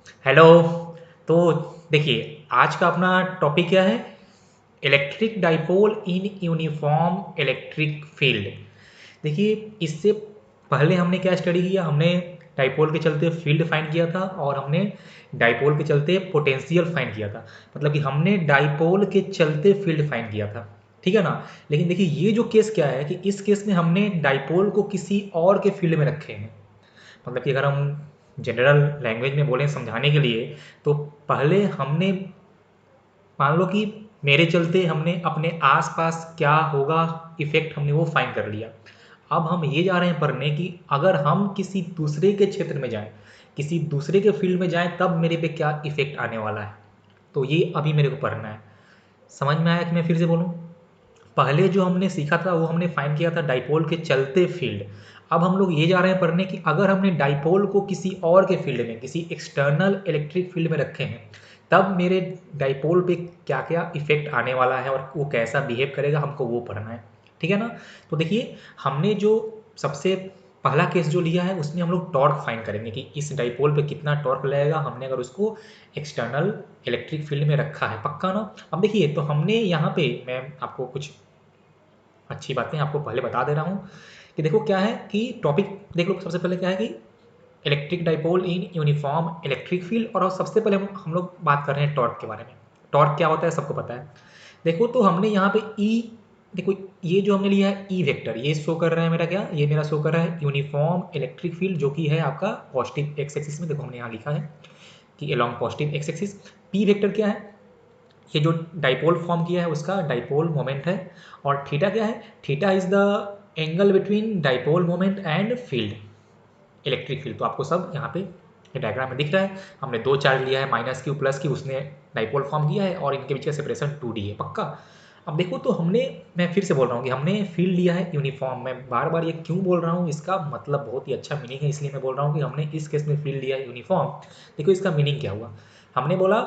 Hello. तो देखिए आज का अपना टॉपिक क्या है? इलेक्ट्रिक डाइपोल इन यूनिफॉर्म इलेक्ट्रिक फील्ड। देखिए इससे पहले हमने क्या स्टडी किया? हमने डाइपोल के चलते फील्ड फाइंड किया था और हमने डाइपोल के चलते पोटेंशियल फाइंड किया था। मतलब कि हमने डाइपोल के चलते फील्ड फाइंड किया था, ठीक है ना। लेकिन देखिए ये जो केस क्या है कि इस केस में हमने डाइपोल को किसी और के फील्ड में रखे हैं। मतलब कि अगर हम जनरल लैंग्वेज में बोलें समझाने के लिए, तो पहले हमने मान लो कि मेरे चलते हमने अपने आसपास क्या होगा इफेक्ट हमने वो फाइंड कर लिया। अब हम ये जा रहे हैं पढ़ने कि अगर हम किसी दूसरे के क्षेत्र में जाएं, किसी दूसरे के फील्ड में जाएं, तब मेरे पे क्या इफेक्ट आने वाला है। तो ये अभी मेरे को पढ़ना है। समझ में आया कि मैं फिर से बोलूँ? पहले जो हमने सीखा था वो हमने फाइंड किया था डाइपोल के चलते फील्ड। अब हम लोग ये जा रहे हैं पढ़ने कि अगर हमने डाइपोल को किसी और के फील्ड में, किसी एक्सटर्नल इलेक्ट्रिक फील्ड में रखे हैं, तब मेरे डाइपोल पे क्या क्या इफेक्ट आने वाला है और वो कैसा बिहेव करेगा, हमको वो पढ़ना है। ठीक है ना। तो देखिए हमने जो सबसे पहला केस जो लिया है उसमें हम लोग टॉर्क फाइंड करेंगे कि इस डाइपोल पे कितना टॉर्क लगेगा, हमने अगर उसको एक्सटर्नल इलेक्ट्रिक फील्ड में रखा है। पक्का ना। अब देखिए तो हमने यहाँ पे मैं आपको कुछ अच्छी बातें आपको पहले बता दे रहा हूँ कि देखो क्या है कि टॉपिक देख लो। सबसे पहले क्या है कि इलेक्ट्रिक डाइपोल इन यूनिफॉर्म इलेक्ट्रिक फील्ड, और सबसे पहले हम लोग बात कर रहे हैं टॉर्क के बारे में। टॉर्क क्या होता है सबको पता है। देखो तो हमने यहाँ पे ई, देखो ये जो हमने लिया है ई वेक्टर, ये शो कर रहा है मेरा क्या, ये मेरा शो कर रहा है यूनिफॉर्म इलेक्ट्रिक फील्ड जो कि है आपका पॉजिटिव एक्स एक्सिस में। देखो हमने यहाँ लिखा है कि along positive x axis. P vector क्या है? ये जो डाइपोल फॉर्म किया है उसका डाइपोल मोमेंट है। और थीटा क्या है? Theta is the angle between dipole moment and field, electric field. तो आपको सब यहाँ पे डायग्राम में दिख रहा है। हमने दो चार्ज लिया है, माइनस क्यू प्लस क्यू, उसने डाइपोल फॉर्म किया है और इनके बीच का सेपरेशन 2D है। पक्का। अब देखो तो हमने, मैं फिर से बोल रहा हूँ कि हमने फील्ड लिया है यूनिफॉर्म। मैं बार बार ये क्यों बोल रहा हूँ, इसका मतलब बहुत ही अच्छा मीनिंग है, इसलिए मैं बोल रहा हूँ कि हमने इस केस में फील्ड लिया है यूनिफॉर्म। देखो इसका मीनिंग क्या हुआ। हमने बोला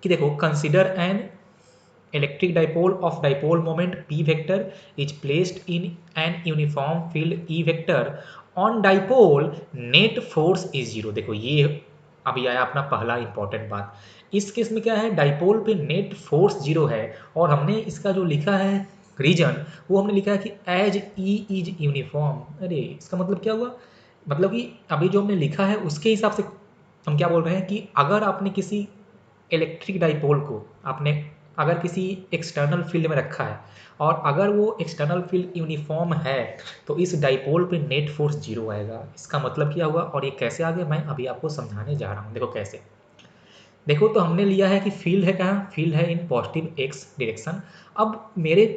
कि देखो consider N electric dipole of dipole moment p vector is placed in an uniform field E vector on dipole net force is zero। देखो ये अभी आया अपना पहला इंपॉर्टेंट बात। इस केस में क्या है, डाइपोल पे नेट फोर्स जीरो है और हमने इसका जो लिखा है रीजन, वो हमने लिखा है कि एज ई इज यूनिफॉर्म। अरे इसका मतलब क्या हुआ? मतलब कि अभी जो हमने लिखा है उसके हिसाब से हम क्या बोल रहे हैं कि अगर आपने किसी इलेक्ट्रिक डाइपोल को आपने अगर किसी एक्सटर्नल फील्ड में रखा है और अगर वो एक्सटर्नल फील्ड यूनिफॉर्म है, तो इस डाइपोल पे नेट फोर्स जीरो आएगा। इसका मतलब क्या हुआ और ये कैसे आ गया, मैं अभी आपको समझाने जा रहा हूँ। देखो कैसे। देखो तो हमने लिया है कि फील्ड है कहाँ, फील्ड है इन पॉजिटिव एक्स डायरेक्शन। अब मेरे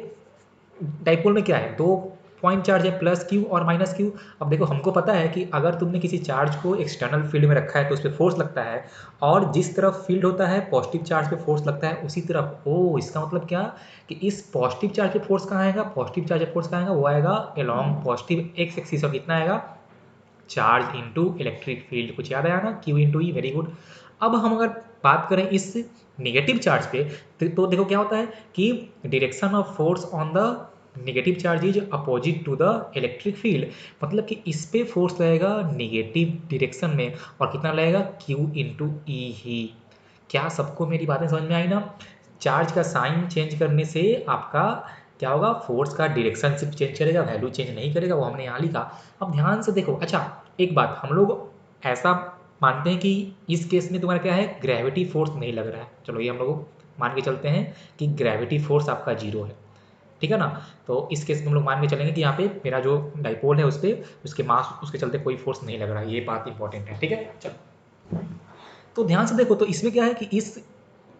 डाइपोल में क्या है, दो पॉइंट चार्ज है, प्लस क्यू और माइनस क्यू। अब देखो हमको पता है कि अगर तुमने किसी चार्ज को एक्सटर्नल फील्ड में रखा है तो उस पर फोर्स लगता है, और जिस तरफ फील्ड होता है पॉजिटिव चार्ज पे फोर्स लगता है उसी तरफ। ओ इसका मतलब क्या कि इस पॉजिटिव चार्ज पे फोर्स कहाँ आएगा, पॉजिटिव चार्ज पे फोर्स कहाँ आएगा, वो आएगा अलोंग पॉजिटिव एक्स एक्सिस। और कितना आएगा, चार्ज इंटू इलेक्ट्रिक फील्ड। कुछ याद आया ना, Q into E. Very good. अब हम अगर बात करें इस नेगेटिव चार्ज पे, तो देखो क्या होता है कि direction of force on the negative charge is opposite to the electric field. मतलब कि इस पे फोर्स लगेगा नेगेटिव डायरेक्शन में, और कितना लगेगा, क्यू इंटू ई ही। क्या सबको मेरी बातें समझ में आई ना? चार्ज का साइन चेंज करने से आपका क्या होगा, फोर्स का डायरेक्शन सिर्फ चेंज करेगा, वैल्यू चेंज नहीं करेगा, वो हमने यहाँ लिखा। अब ध्यान से देखो। अच्छा एक बात, हम लोग ऐसा मानते हैं कि इस केस में तुम्हारा क्या है, ग्रेविटी फोर्स नहीं लग रहा है। चलो ये हम लोग मान के चलते हैं कि ग्रेविटी फोर्स आपका जीरो है, ठीक है ना। तो इस केस में हम लोग मान के चलेंगे कि यहाँ पे मेरा जो डाइपोल है उस पर उसके मास उसके चलते कोई फोर्स नहीं लग रहा है। ये बात इंपॉर्टेंट है, ठीक है। चलो तो ध्यान से देखो तो इसमें क्या है कि इस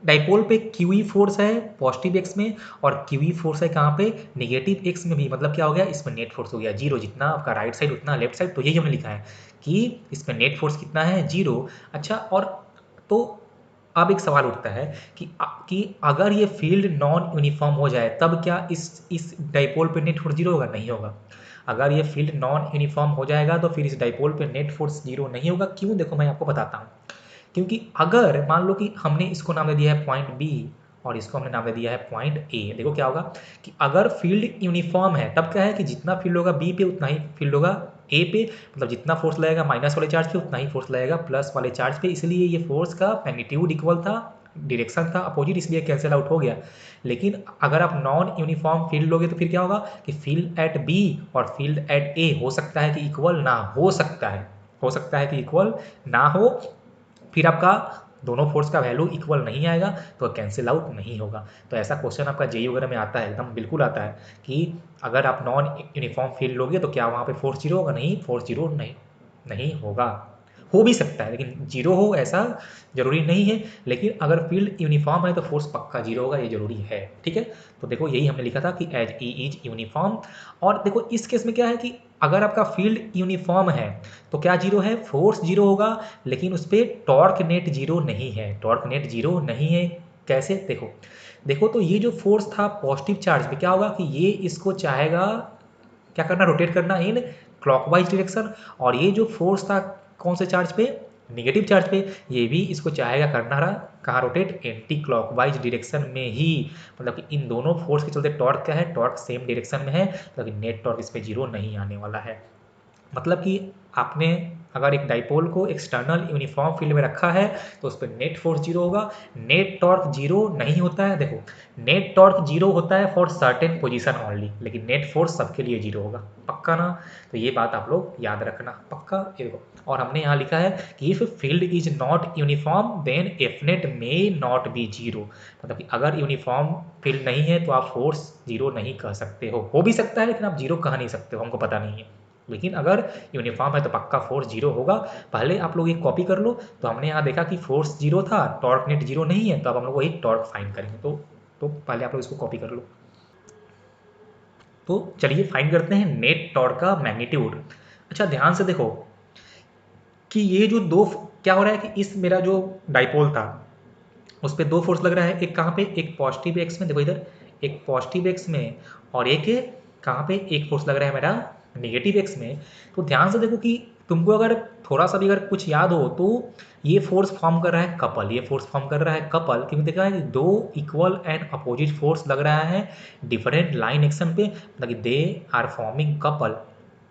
डाइपोल पे क्यूई फोर्स है पॉजिटिव एक्स में, और क्यूई फोर्स है कहाँ पे, नेगेटिव एक्स में भी। मतलब क्या हो गया, इसमें नेट फोर्स हो गया जीरो। जितना आपका राइट साइड उतना लेफ्ट साइड। तो यही हमने लिखा है कि इसमें नेट फोर्स कितना है, जीरो। अच्छा और तो अब एक सवाल उठता है कि अगर ये फील्ड नॉन यूनिफॉर्म हो जाए तब क्या इस डाइपोल पे नेट फोर्स जीरो होगा? नहीं होगा। अगर ये फील्ड नॉन यूनिफॉर्म हो जाएगा तो फिर इस डाइपोल पे नेट फोर्स जीरो नहीं होगा। क्यों? देखो मैं आपको बताता हूँ। क्योंकि अगर मान लो कि हमने इसको नाम दे दिया है पॉइंट बी और इसको हमने नाम दे दिया है पॉइंट ए। देखो क्या होगा कि अगर फील्ड यूनिफॉर्म है तब क्या है कि जितना फील्ड होगा बी पे उतना ही फील्ड होगा ए पे, मतलब जितना फोर्स लगेगा माइनस वाले चार्ज पे उतना ही फोर्स लगेगा प्लस वाले चार्ज पे, इसलिए ये फोर्स का मैग्नीट्यूड इक्वल था, डायरेक्शन था अपोजिट, इसलिए कैंसिल आउट हो गया। लेकिन अगर आप नॉन यूनिफॉर्म फील्ड लोगे तो फिर क्या होगा कि फील्ड एट बी और फील्ड एट ए हो सकता है कि इक्वल ना हो सकता है, हो सकता है कि इक्वल ना हो, फिर आपका दोनों फोर्स का वैल्यू इक्वल नहीं आएगा तो कैंसिल आउट नहीं होगा। तो ऐसा क्वेश्चन आपका जेई वगैरह में आता है, एकदम बिल्कुल आता है कि अगर आप नॉन यूनिफॉर्म फील्ड लोगे तो क्या वहाँ पे फोर्स जीरो होगा? नहीं, फोर्स जीरो नहीं नहीं होगा। हो भी सकता है लेकिन जीरो हो ऐसा जरूरी नहीं है, लेकिन अगर फील्ड यूनिफॉर्म है तो फोर्स पक्का जीरो होगा, ये जरूरी है। ठीक है, तो देखो यही हमने लिखा था कि एज ई इज यूनिफॉर्म। और देखो इस केस में क्या है कि अगर आपका फील्ड यूनिफॉर्म है तो क्या जीरो है? फोर्स जीरो होगा, लेकिन उस पर टॉर्क नेट जीरो नहीं है, टॉर्क नेट जीरो नहीं है। कैसे? देखो देखो, तो ये जो फोर्स था पॉजिटिव चार्ज पे, क्या होगा कि ये इसको चाहेगा क्या करना? रोटेट करना इन क्लॉकवाइज डायरेक्शन। और ये जो फोर्स था कौन से चार्ज पे? नेगेटिव चार्ज पे, ये भी इसको चाहेगा करना रहा कहाँ रोटेट? एंटी क्लॉकवाइज डायरेक्शन में ही। मतलब कि इन दोनों फोर्स के चलते टॉर्क क्या है? टॉर्क सेम डायरेक्शन में है, मतलब नेट टॉर्क इस पर जीरो नहीं आने वाला है। मतलब कि आपने अगर एक डाइपोल को एक्सटर्नल यूनिफॉर्म फील्ड में रखा है तो उस पर नेट फोर्स जीरो होगा, नेट टॉर्क जीरो नहीं होता है। देखो नेट टॉर्क जीरो होता है फॉर सर्टेन पोजीशन ओनली, लेकिन नेट फोर्स सबके लिए जीरो होगा। पक्का ना? तो ये बात आप लोग याद रखना पक्का। ये देखो, और हमने यहाँ लिखा है कि if field is not uniform then F net may not be zero. मतलब कि अगर यूनिफॉर्म फील्ड नहीं है तो आप फोर्स जीरो नहीं कह सकते हो भी सकता है लेकिन आप जीरो कह नहीं सकते हो, हमको पता नहीं है। लेकिन अगर यूनिफॉर्म है तो पक्का फोर्स जीरो होगा। पहले आप लोग एक कॉपी कर लो, तो हमने यहाँ देखा कि फोर्स जीरो था, टॉर्क नेट जीरो नहीं है, तो अब हम लोग वही टॉर्क फाइंड करेंगे। तो पहले आप लोग इसको कॉपी कर लो। तो चलिए फाइंड करते हैं नेट टॉर्क का मैग्नीट्यूड। अच्छा ध्यान से देखो कि ये जो दो, क्या हो रहा है कि इस मेरा जो डाइपोल था उस पर दो फोर्स लग रहा है, एक कहाँ पे? एक पॉजिटिव एक्स में, देखो इधर एक पॉजिटिव एक्स में, और एक कहाँ पे? एक फोर्स लग रहा है मेरा नेगेटिव एक्स में। तो ध्यान से देखो कि तुमको अगर थोड़ा सा भी अगर कुछ याद हो तो ये फोर्स फॉर्म कर रहा है कपल, ये फोर्स फॉर्म कर रहा है कपल, क्योंकि देखा है कि दो इक्वल एंड अपोजिट फोर्स लग रहा है डिफरेंट लाइन एक्शन पे, मतलब कि दे आर फॉर्मिंग कपल।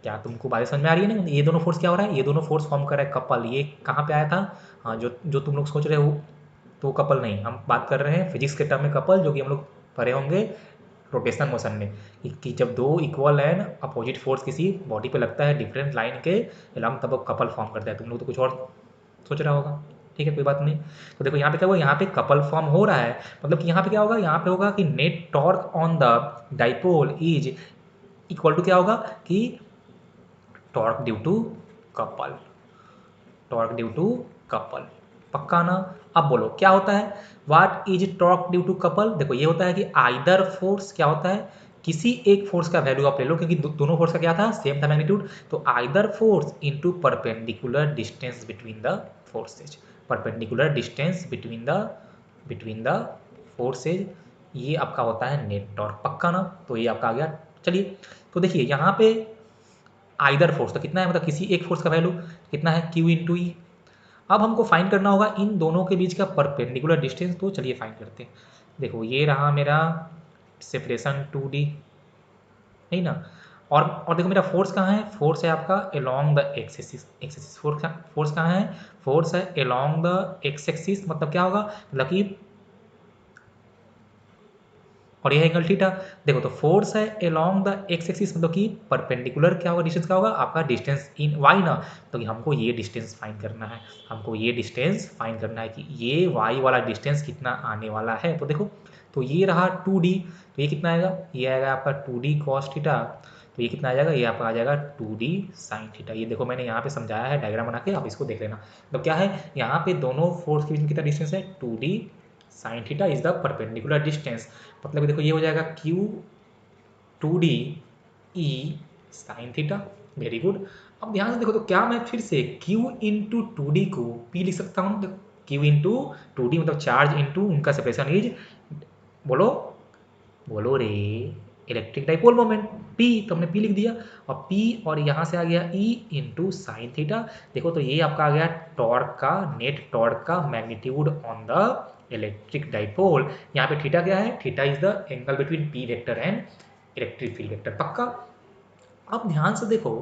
क्या तुमको बात समझ में आ रही है ना? ये दोनों फोर्स क्या हो रहा है? ये दोनों फोर्स फॉर्म कर रहा है कपल। ये कहाँ पे आया था? हाँ, जो जो तुम लोग सोच रहे हो तो कपल नहीं, हम बात कर रहे हैं फिजिक्स के टर्म में कपल, जो कि हम लोग पढ़े होंगे रोटेशनल मोशन में, कि जब दो इक्वल एंड अपोजिट फोर्स किसी बॉडी पे लगता है डिफरेंट लाइन के अलावा तब वो कपल फॉर्म करता है। तुम लोग तो कुछ और सोच रहा होगा, ठीक है कोई बात नहीं। तो देखो यहाँ पे क्या हुआ, यहाँ पे कपल फॉर्म हो रहा है, मतलब कि यहाँ पे क्या होगा? यहाँ पे होगा कि net torque on the dipole is equal to क्या होगा कि torque due to couple, torque due to couple. पक्का ना? अब बोलो क्या होता है? What is torque due to couple? देखो ये होता है कि आइदर फोर्स, क्या होता है? किसी एक फोर्स का वैल्यू आप ले लो, क्योंकि दोनों फोर्स का क्या था? सेम था मैग्नीट्यूड। तो either force into perpendicular distance between the forces, perpendicular distance between the forces, ये आपका होता है नेट टॉर्क। पक्का ना? तो ये आपका आ गया। चलिए तो देखिए यहाँ पे आइदर फोर्स तो कितना है, मतलब किसी एक फोर्स का वैल्यू कितना है? क्यू इंटू ई। अब हमको फाइंड करना होगा इन दोनों के बीच का परपेंडिकुलर डिस्टेंस, तो चलिए फाइंड करते हैं। देखो ये रहा मेरा सेपरेशन 2D, नहीं ना? और देखो मेरा फोर्स कहाँ है? फोर्स है आपका along the x axis, axis force कहाँ है? फोर्स है अलोंग द एक्स एक्सिस, मतलब क्या होगा? मतलब कि, और यह एंगल थीटा। देखो तो फोर्स है अलोंग द एक्स एक्सिस, मतलब कि परपेंडिकुलर क्या होगा? डिस्टेंस क्या होगा आपका? डिस्टेंस इन वाई ना। तो कि हमको ये डिस्टेंस फाइंड करना है, हमको ये डिस्टेंस फाइंड करना है कि ये वाई वाला डिस्टेंस कितना आने वाला है। तो देखो, तो ये रहा 2D, तो ये कितना आएगा? ये आएगा आपका 2D कॉस थीटा। तो ये कितना आ जाएगा? ये आपका आ जाएगा 2D साइन थीटा। ये देखो मैंने यहाँ पे समझाया है डायग्राम बना के, आप इसको देख लेना। तो क्या है यहाँ पे दोनों फोर्स के बीच में कितना डिस्टेंस है? 2D sign theta is the perpendicular distance. मतलब देखो ये हो जाएगा Q 2D E sine theta. Very good. अब ध्यान से देखो, तो क्या मैं फिर से Q इंटू 2D को P लिख सकता हूँ? तो Q इंटू 2D मतलब चार्ज इंटू उनका सेपरेशन इज, बोलो बोलो रे, इलेक्ट्रिक डाइपोल मोमेंट P, तो हमने P लिख दिया। और P और यहाँ से आ गया E इंटू साइन थीटा। देखो तो ये आपका आ गया टॉर्क का, नेट टॉर्क का magnitude on the electric dipole. यहाँ पे थीटा क्या है? Theta is the angle between P vector and electric field vector. पक्का? अब ध्यान से देखो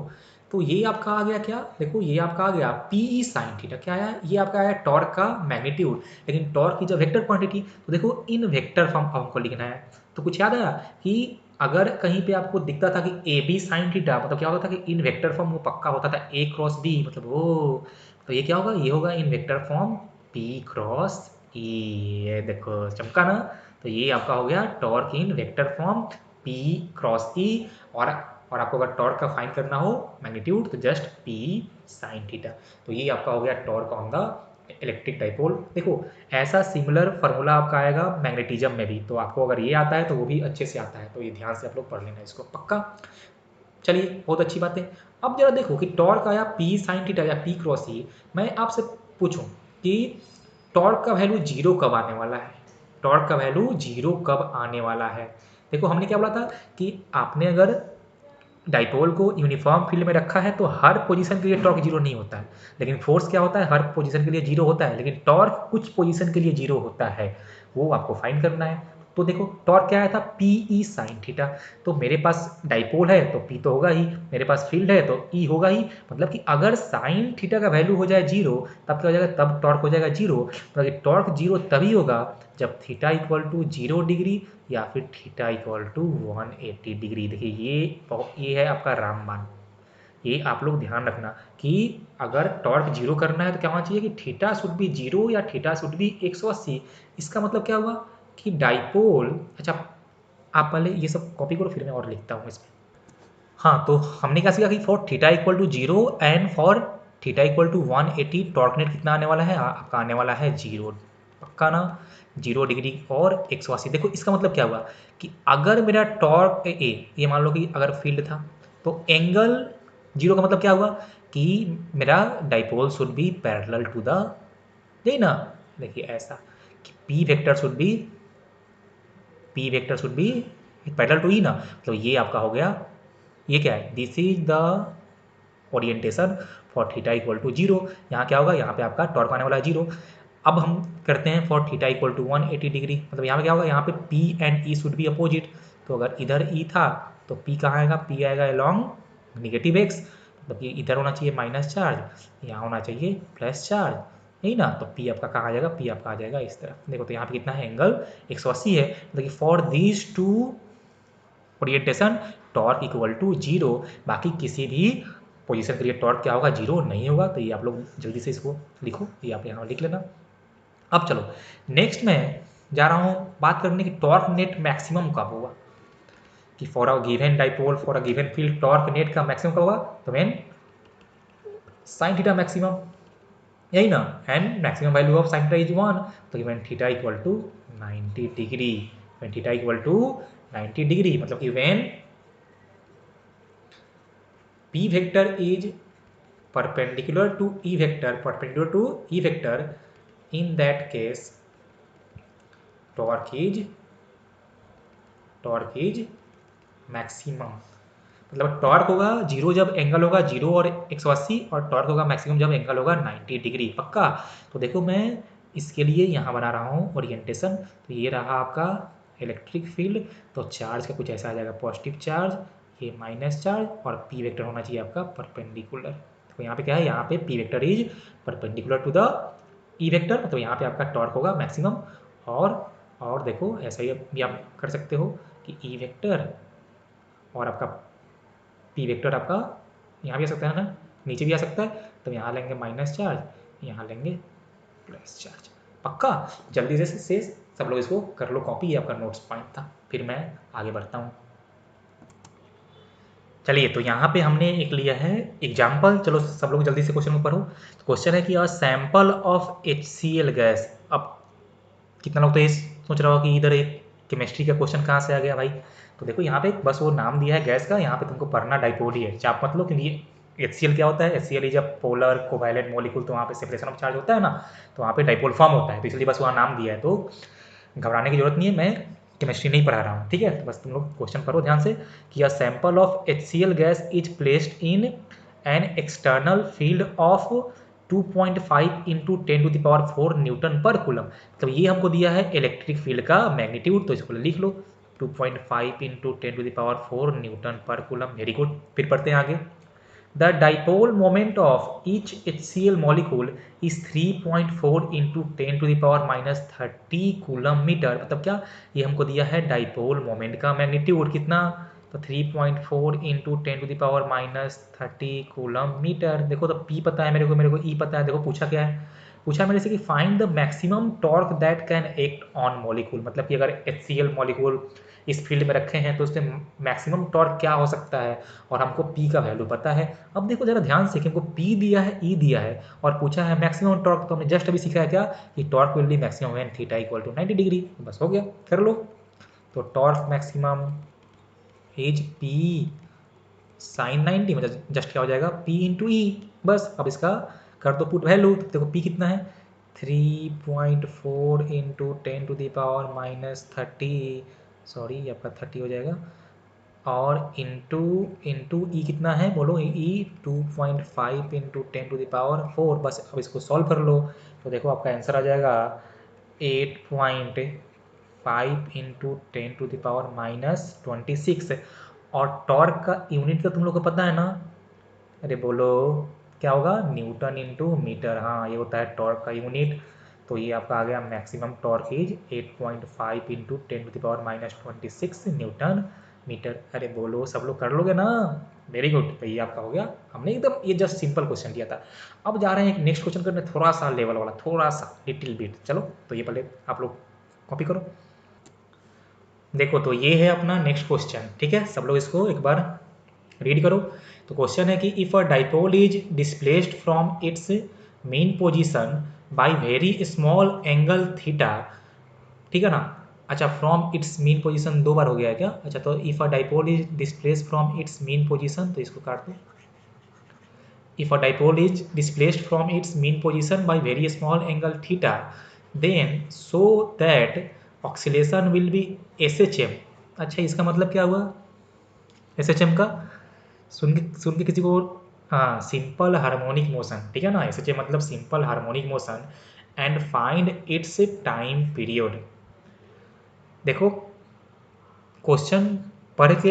तो ये आपका आ गया क्या, देखो ये आपका आ गया पी साइन थीटा, क्या आया, ये आपका आया टॉर्क का मैग्नीट्यूड। लेकिन टॉर्क की जब वेक्टर क्वांटिटी, तो देखो इन वेक्टर फॉर्म हमको लिखना है। तो कुछ याद आया कि अगर कहीं पे आपको दिखता था कि ए बी साइन थीटा, मतलब क्या होता था कि इन वेक्टर फॉर्म वो पक्का होता था ए क्रॉस बी, मतलब ओ, तो ये क्या होगा, ये होगा in vector form P cross E. ये देखो चमका ना। तो ये आपका हो गया torque in vector form P cross E. और आपको अगर टॉर्क का फाइंड करना हो मैग्नीट्यूड, तो जस्ट पी साइन थीटा। तो ये आपका हो गया torque on the electric dipole. देखो ऐसा सिमिलर फार्मूला आपका आएगा मैग्नेटिज्म में भी, तो आपको अगर ये आता है तो वो भी अच्छे से आता है, तो ये ध्यान से आप लोग पढ़ लेना इसको पक्का। चलिए बहुत अच्छी बात है। अब जरा देखो कि टॉर्क आया पी साइन थीटा या पी क्रॉस ई। मैं आपसे पूछूं कि टॉर्क का वैल्यू जीरो कब आने वाला है, टॉर्क का वैल्यू जीरो कब आने वाला है। देखो हमने क्या बोला था कि आपने अगर डाइपोल को यूनिफॉर्म फील्ड में रखा है तो हर पोजीशन के लिए टॉर्क जीरो नहीं होता है, लेकिन फोर्स क्या होता है, हर पोजीशन के लिए जीरो होता है, लेकिन टॉर्क कुछ पोजीशन के लिए जीरो होता है, वो आपको फाइंड करना है। तो देखो टॉर्क क्या आया था पी ई साइन थीटा। तो मेरे पास डाइपोल है तो पी तो होगा ही, मेरे पास फील्ड है तो ई होगा ही, मतलब कि अगर साइन थीटा का वैल्यू हो जाए जीरो तब क्या हो जाएगा, तब टॉर्क हो जाएगा जीरो। मतलब टॉर्क जीरो तभी होगा जब थीटा इक्वल टू 0 डिग्री या फिर थीटा इक्वल टू 180 डिग्री। देखिए ये है आपका रामबाण। ये आप लोग ध्यान रखना कि अगर टॉर्क जीरो करना है तो क्या होना चाहिए कि थीटा शुड बी जीरो या थीटा शुड बी 180। इसका मतलब क्या हुआ कि डाइपोल, अच्छा आप पहले ये सब कॉपी करो फिर मैं और लिखता हूँ इसमें। हाँ तो हमने क्या सीखा कि for theta equal to zero and for theta equal to 180 torque net कितना आने वाला है, आपका आने वाला है जीरो, पक्का ना, 0 डिग्री और 180। देखो इसका मतलब क्या हुआ कि अगर मेरा टॉर्क ए, ये मान लो कि अगर फील्ड था तो एंगल जीरो का मतलब क्या हुआ कि मेरा dipole should be parallel to the, यही ना, देखिए ऐसा कि P vector should be parallel to E ना, तो ये आपका हो गया, ये क्या है, this is the orientation for theta equal to zero. यहाँ क्या होगा, यहाँ पे आपका टॉर्क आने वाला है जीरो। अब हम करते हैं for theta equal to 180 degree, मतलब यहाँ पे क्या होगा, यहाँ पे P and E should be opposite. तो अगर इधर ई था तो पी कहाँ आएगा, पी आएगा अलॉन्ग नेगेटिव एक्स, मतलब कि इधर होना चाहिए माइनस चार्ज, यहाँ होना चाहिए प्लस चार्ज, यही ना। तो पी आपका कहाँ आ जाएगा, पी आपका आ जाएगा इस तरफ। देखो तो यहाँ पे कितना है, एंगल 180 है, मतलब कि for these two orientation torque equal to zero. बाकी किसी भी पोजीशन के लिए टॉर्क क्या होगा, जीरो नहीं होगा। तो ये आप लोग जल्दी से इसको लिखो, ये आप यहाँ लिख लेना। अब चलो नेक्स्ट मैं जा रहा हूँ बात करने की टॉर्क नेट मैक्सिमम कब होगा, कि for a given dipole for a given field torque net का मैक्सिमम कब होगा, तो व्हेन साइन थीटा मैक्सिमम, यही ना, and maximum value of sine theta is 1। तो when theta equal to 90 degree, when theta equal to 90 degree, मतलब कि when p vector is perpendicular to e vector, in that case torque is maximum। मतलब torque होगा zero जब angle होगा zero और 180, और torque होगा मैक्सिमम जब एंगल होगा 90 डिग्री, पक्का। तो देखो मैं इसके लिए यहाँ बना रहा हूँ ओरिएंटेशन। तो ये रहा आपका इलेक्ट्रिक फील्ड, तो चार्ज का कुछ ऐसा आ जाएगा, पॉजिटिव चार्ज, ये माइनस चार्ज, और पी वेक्टर होना चाहिए आपका परपेंडिकुलर। तो यहाँ पे क्या है, यहाँ पे P vector is perpendicular to the E vector, मतलब यहाँ पे आपका टॉर्क होगा मैक्सिमम। और देखो ऐसा ही भी आप कर सकते हो कि ई वेक्टर और आपका पी वेक्टर आपका यहाँ भी आ सकता है ना, नीचे भी आ सकता है। तो यहाँ लेंगे माइनस चार्ज, यहाँ लेंगे प्लस चार्ज, पक्का। जल्दी से सब लोग इसको कर लो कॉपी, ये आपका नोट्स पॉइंट था, फिर मैं आगे बढ़ता हूँ। चलिए तो यहाँ पे हमने एक लिया है एग्जाम्पल, चलो सब लोग जल्दी से क्वेश्चन को पढ़ो। क्वेश्चन है कि a sample of HCl gas. अब कितना लोग तो ये सोच रहा हो कि इधर एक केमिस्ट्री का क्वेश्चन कहाँ से आ गया भाई। तो देखो यहाँ पे बस वो नाम दिया है गैस का, यहाँ पे तुमको पढ़ना डाइपोल ही है, चाप मत लो, क्योंकि HCl क्या होता है, HCl जब पोलर कोवैलेंट मॉलिक्यूल, तो वहाँ पे सेपरेशन ऑफ चार्ज होता है ना, तो वहाँ पे डाइपोल फॉर्म होता है, तो इसलिए बस वहाँ नाम दिया है। तो घबराने की जरूरत नहीं है, मैं केमिस्ट्री नहीं पढ़ा रहा हूँ, ठीक है। तो बस तुम लोग क्वेश्चन पढ़ो ध्यान से कि a sample of HCl gas is placed in an external field of 2.5 into 10⁴ newton per coulomb. मतलब ये हमको दिया है इलेक्ट्रिक फील्ड का मैग्नीट्यूड, तो इसको लिख लो 2.5 into 10⁴ newton per coulomb. Very good, फिर पढ़ते हैं आगे। The dipole moment of each HCl molecule is 3.4 into 10⁻³ coulomb metre. मतलब क्या, ये हमको दिया है डाइपोल मोमेंट का मैग्नीट्यूड कितना, तो 3.4 इंटू 10⁻³ कूलम मीटर। देखो तो P पता है मेरे को E पता है। देखो पूछा क्या है, पूछा मेरे से कि find the maximum torque that can act on molecule. मतलब कि अगर HCl मॉलिक्यूल इस फील्ड में रखे हैं तो उससे मैक्सिमम टॉर्क क्या हो सकता है, और हमको P का वैल्यू पता है। अब देखो जरा ध्यान से कि हमको P दिया है, E दिया है और पूछा है मैक्सिमम टॉर्क, तो हमने जस्ट अभी सीखा है क्या कि torque will be maximum when theta equal to 90 degree. बस हो गया, कर लो। तो torque maximum is P sine 90, मतलब जस्ट क्या हो जाएगा P इंटू ई। बस अब इसका कर दो पुट वैल्यू, तो देखो P कितना है 3.4 इंटू 10⁻³ सॉरी ये आपका 30 हो जाएगा, और इंटू इंटू ई कितना है बोलो, ई 2.5 इंटू 10⁴। बस अब इसको सॉल्व कर लो, तो देखो आपका आंसर आ जाएगा 8.5 इंटू 10⁻26। और टॉर्क का यूनिट तो तुम लोग को पता है ना, अरे बोलो क्या होगा, न्यूटन इंटू मीटर। हाँ ये होता है टॉर्क का यूनिट। तो ये आपका आ गया maximum torque is 8.5 into 10⁻26 newton metre. अरे बोलो सब लोग कर लोगे ना, वेरी गुड। तो ये आपका हो गया, हमने एकदम ये जस्ट सिंपल क्वेश्चन दिया था। अब जा रहे हैं एक नेक्स्ट क्वेश्चन करने, थोड़ा सा लेवल वाला, थोड़ा सा लिटिल बिट। चलो तो ये पहले आप लोग कॉपी करो। देखो तो ये है अपना नेक्स्ट क्वेश्चन, ठीक है, सब लोग इसको एक बार रीड करो। तो क्वेश्चन है कि if a dipole is displaced from its mean position by very small angle theta, ठीक है ना। अच्छा फ्रॉम इट्स मेन पोजीशन दो बार हो गया है क्या, अच्छा तो if a dipole is displaced from its mean position, तो इसको काट दो। If a dipole is displaced from its mean position by very small angle theta then so that oscillation will be SHM। अच्छा इसका मतलब क्या हुआ SHM का, सुन के किसी को, हाँ सिंपल हार्मोनिक मोशन, ठीक है ना। SHM मतलब simple harmonic motion and find its time period. देखो क्वेश्चन पढ़ के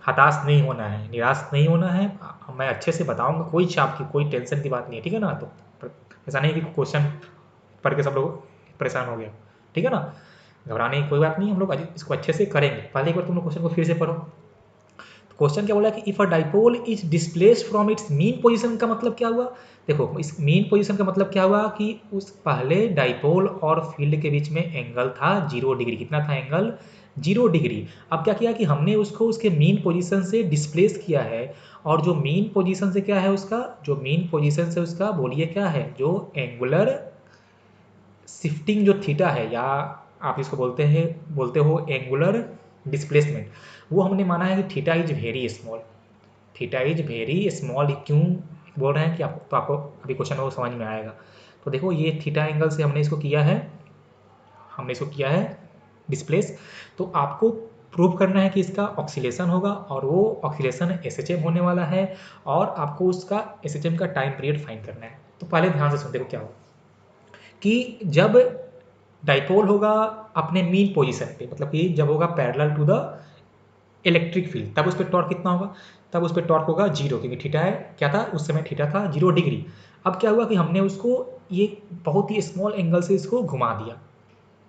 हताश नहीं होना है, निराश नहीं होना है, मैं अच्छे से बताऊंगा, कोई चाप की कोई टेंशन की बात नहीं है, ठीक है ना। तो ऐसा नहीं कि क्वेश्चन पढ़ के सब लोग परेशान हो गया, ठीक है ना। घबराने की कोई बात नहीं, हम लोग इसको अच्छे से करेंगे। पहले एक बार तुम लोग क्वेश्चन को फिर से पढ़ो। क्वेश्चन क्या बोला कि if a dipole is displaced from it's mean position, का मतलब क्या हुआ। देखो इस मीन पोजीशन का मतलब क्या हुआ कि उस पहले डाइपोल और फील्ड के बीच में एंगल था 0 डिग्री। कितना था एंगल, 0 डिग्री। अब क्या किया कि हमने उसको उसके मीन पोजीशन से डिस्प्लेस किया है, और जो मीन पोजीशन से क्या है उसका, जो मीन पोजीशन से उसका बोलिए क्या है, जो एंगुलर शिफ्टिंग जो थीटा है, या आप इसको बोलते हो एंगुलर डिस्प्लेसमेंट, वो हमने माना है कि theta is very small. Theta is very small क्यों बोल रहे हैं कि आपको, तो आपको अभी क्वेश्चन वो समझ में आएगा। तो देखो ये थीटा एंगल से हमने इसको किया है, हमने इसको किया है डिस्प्लेस। तो आपको प्रूव करना है कि इसका ऑक्सीलेशन होगा, और वो ऑक्सीलेशन SHM होने वाला है, और आपको उसका SHM का टाइम पीरियड फाइंड करना है। तो पहले ध्यान से सुनते हो क्या होगा कि जब डाइपोल होगा अपने मीन पोजीशन पे, मतलब कि जब होगा parallel to the electric field, तब उस पर टॉर्क कितना होगा, तब उस पर टॉर्क होगा 0, क्योंकि थीटा है क्या था उस समय, थीटा था 0 डिग्री। अब क्या हुआ कि हमने उसको ये बहुत ही स्मॉल एंगल से इसको घुमा दिया।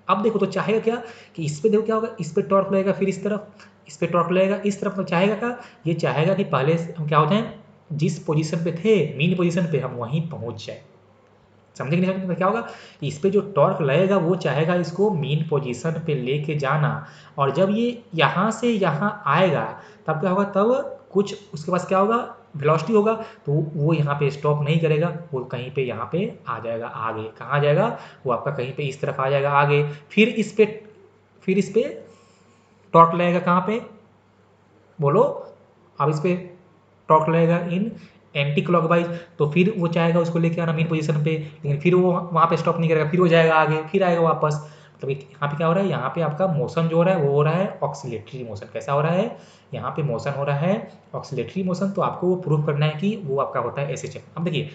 अब देखो तो चाहेगा क्या कि इस पे देखो क्या होगा, इस पे टॉर्क लगेगा, फिर इस तरफ इस पे टॉर्क लगेगा, इस तरफ। तो चाहेगा क्या, ये चाहेगा कि पहले हम क्या हो जाए, जिस पोजीशन पे थे मीन पोजीशन पे हम वहीं पहुंच जाए। समझे कि नहीं समझे, क्या होगा, इस पे जो टॉर्क लगेगा वो चाहेगा इसको मीन पोजीशन पे लेके जाना, और जब ये यहाँ से यहाँ आएगा तब क्या होगा, तब कुछ उसके पास क्या होगा, वेलोसिटी होगा। तो वो यहाँ पे स्टॉप नहीं करेगा, वो कहीं पे यहाँ पे आ जाएगा आगे। कहाँ आ जाएगा, वो आपका कहीं पे इस तरफ आ जाएगा आगे। फिर इस पे टॉर्क लगेगा कहाँ पे बोलो, अब इस पे टॉर्क लगेगा इन एंटी क्लॉकवाइज। तो फिर वो चाहेगा उसको लेके आना मेन पोजीशन पे, लेकिन फिर वो वहाँ पे स्टॉप नहीं करेगा, फिर वो जाएगा आगे, फिर आएगा वापस। मतलब यहाँ पे क्या हो रहा है, यहाँ पे आपका मोशन जो हो रहा है वो हो रहा है ऑक्सीलेटरी मोशन। कैसा हो रहा है, यहाँ पे मोशन हो रहा है ऑक्सीलेटरी मोशन। तो आपको वो प्रूव करना है कि वो आपका होता है SHM। अब देखिए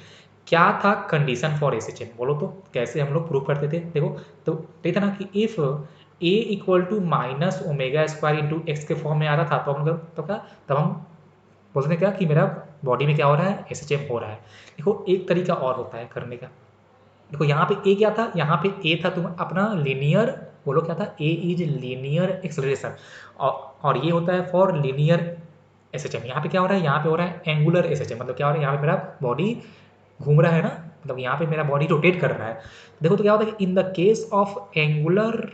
क्या था कंडीशन फॉर SHM, बोलो तो कैसे हम लोग प्रूव करते थे। देखो तो ये था ना कि if A equal to minus omega square into X के फॉर्म में आता था, तो हम लोग तो क्या, तब हम बोलते थे क्या कि मेरा बॉडी में क्या हो रहा है, SHM हो रहा है। देखो एक तरीका और होता है करने का। देखो यहाँ पे ए क्या था, यहाँ पे ए था तुम अपना लीनियर, बोलो क्या था, ए इज लीनियर एक्सेलरेशन, और ये होता है फॉर लीनियर SHM। यहाँ पे क्या हो रहा है, यहाँ पे हो रहा है एंगुलर SHM, मतलब क्या हो रहा है, यहाँ पे मेरा बॉडी घूम रहा है ना, मतलब यहाँ पे मेरा बॉडी रोटेट कर रहा है। देखो तो क्या होता है कि in the case of angular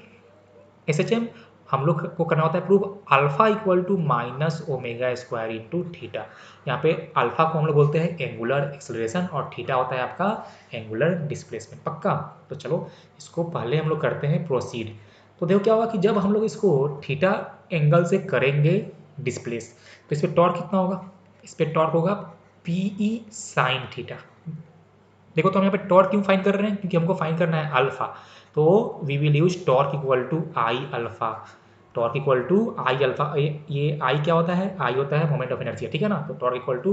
SHM हम लोग को करना होता है prove alpha equal to minus omega square into theta. यहाँ पे अल्फा को हम लोग बोलते हैं एंगुलर एक्सेलरेशन और थीटा होता है आपका एंगुलर डिस्प्लेसमेंट। पक्का? तो चलो इसको पहले हम लोग करते हैं प्रोसीड। तो देखो क्या होगा कि जब हम लोग इसको थीटा एंगल से करेंगे डिस्प्लेस, तो इस पर टॉर्क कितना होगा, इस पर टॉर्क होगा PE साइन थीटा। देखो तो हम यहाँ पे टॉर्क क्यों फाइंड कर रहे हैं, क्योंकि हमको फाइंड करना है अल्फा, तो we will use torque equal to I alpha. Torque equal to I alpha, ये आई क्या होता है, आई होता है मोमेंट ऑफ इनर्शिया, ठीक है ना। तो टॉर्क इक्वल टू,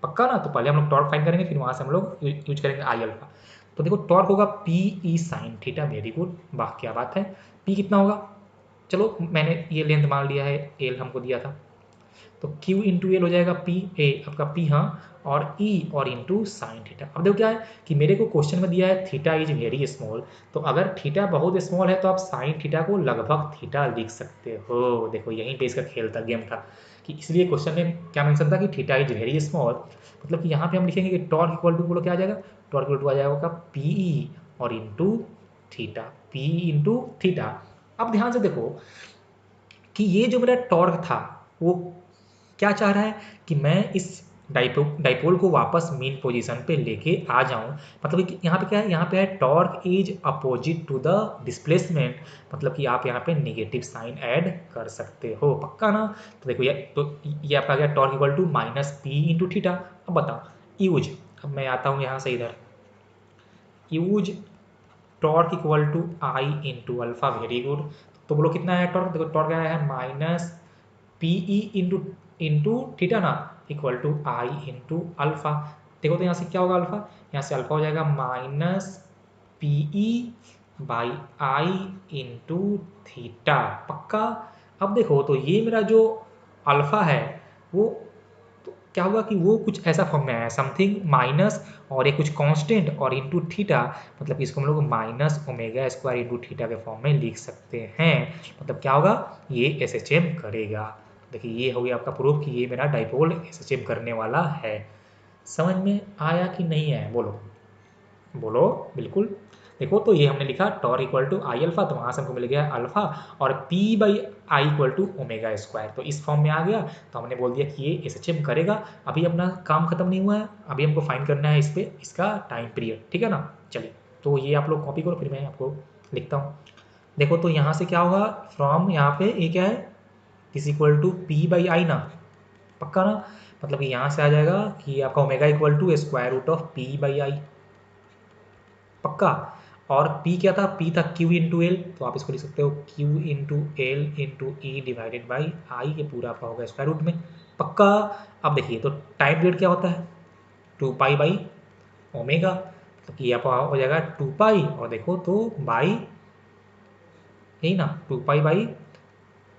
पक्का ना, तो पहले हम लोग टॉर्क फाइंड करेंगे, फिर वहाँ से हम लोग यूज करेंगे आई अल्फा। तो देखो टॉर्क होगा PE sine theta. Very good, वाह क्या बात है। P कितना होगा, चलो मैंने ये लेंथ मान लिया है, एल हमको दिया था, तो Q इंटू एल हो जाएगा P ए आपका P, हाँ, और E और इंटू साइन थीटा। अब देखो क्या है कि मेरे को क्वेश्चन में दिया है थीटा इज वेरी स्मॉल, तो अगर थीटा बहुत स्मॉल है तो आप साइन थीटा को लगभग थीटा लिख सकते हो। देखो यहीं पे इसका खेल था, गेम था, कि इसलिए क्वेश्चन में क्या मेंशन था कि थीटा इज वेरी स्मॉल, मतलब कि यहाँ पे हम लिखेंगे कि टॉर्क इक्वल टू, बोलो क्या आ जाएगा, टॉर्क इक्वल टू आ जाएगा PE और into theta, PE into theta. अब ध्यान से देखो कि ये जो मेरा टॉर्क था वो क्या चाह रहा है कि मैं इस डाइपोल को वापस मेन पोजीशन पे लेके आ जाऊं। मतलब कि यहाँ पे क्या है, यहाँ पे है torque is opposite to the displacement, मतलब कि आप यहाँ पे नेगेटिव साइन ऐड कर सकते हो। पक्का ना? तो देखो ये आपका आ गया torque equal to minus P into theta. अब बताओ यूज, अब मैं आता हूँ यहाँ से इधर, use torque equal to I into alpha. Very good. तो बोलो कितना है टॉर्क, देखो टॉर्क आया है minus PE into into theta ना, equal to I into alpha. देखो तो यहाँ से क्या होगा अल्फा, यहाँ से अल्फा हो जाएगा minus PE by I into theta. पक्का? अब देखो तो ये मेरा जो अल्फा है वो, तो क्या होगा कि वो कुछ ऐसा फॉर्म में आया, समथिंग माइनस और ये कुछ कांस्टेंट और इंटू थीटा, मतलब कि इसको हम लोग minus omega square into theta के फॉर्म में लिख सकते हैं। मतलब क्या होगा, ये SHM करेगा। देखिए ये हो गया आपका प्रूफ कि ये मेरा डाइपोल SHM करने वाला है। समझ में आया कि नहीं आया, बोलो बोलो। बिल्कुल। देखो तो ये हमने लिखा torque equal to I alpha, तो वहाँ से हमको मिल गया अल्फा, और P by I equal to omega square, तो इस फॉर्म में आ गया। तो हमने बोल दिया कि ये SHM करेगा। अभी अपना काम खत्म नहीं हुआ है, अभी हमको फाइंड करना है इस पर इसका टाइम पीरियड, ठीक है ना। चलिए तो ये आप लोग कॉपी करो, फिर मैं आपको लिखता हूँ। देखो तो यहाँ से क्या होगा, फ्रॉम यहाँ पे ये क्या है, is equal to P by I ना, पक्का ना। मतलब कि यहाँ से आ जाएगा कि आपका omega equal to square root of P by I. पक्का? और P क्या था, P था Q इंटू एल, तो आप इसको लिख सकते हो Q into L into E divided by आई, ये पूरा आपका होगा स्क्वायर रूट में। पक्का? अब देखिए तो टाइम पीरियड क्या होता है, 2 पाई बाई ओमेगा, तो कि आपका हो जाएगा 2 पाई, और देखो तो बाई, यही ना, 2 pi by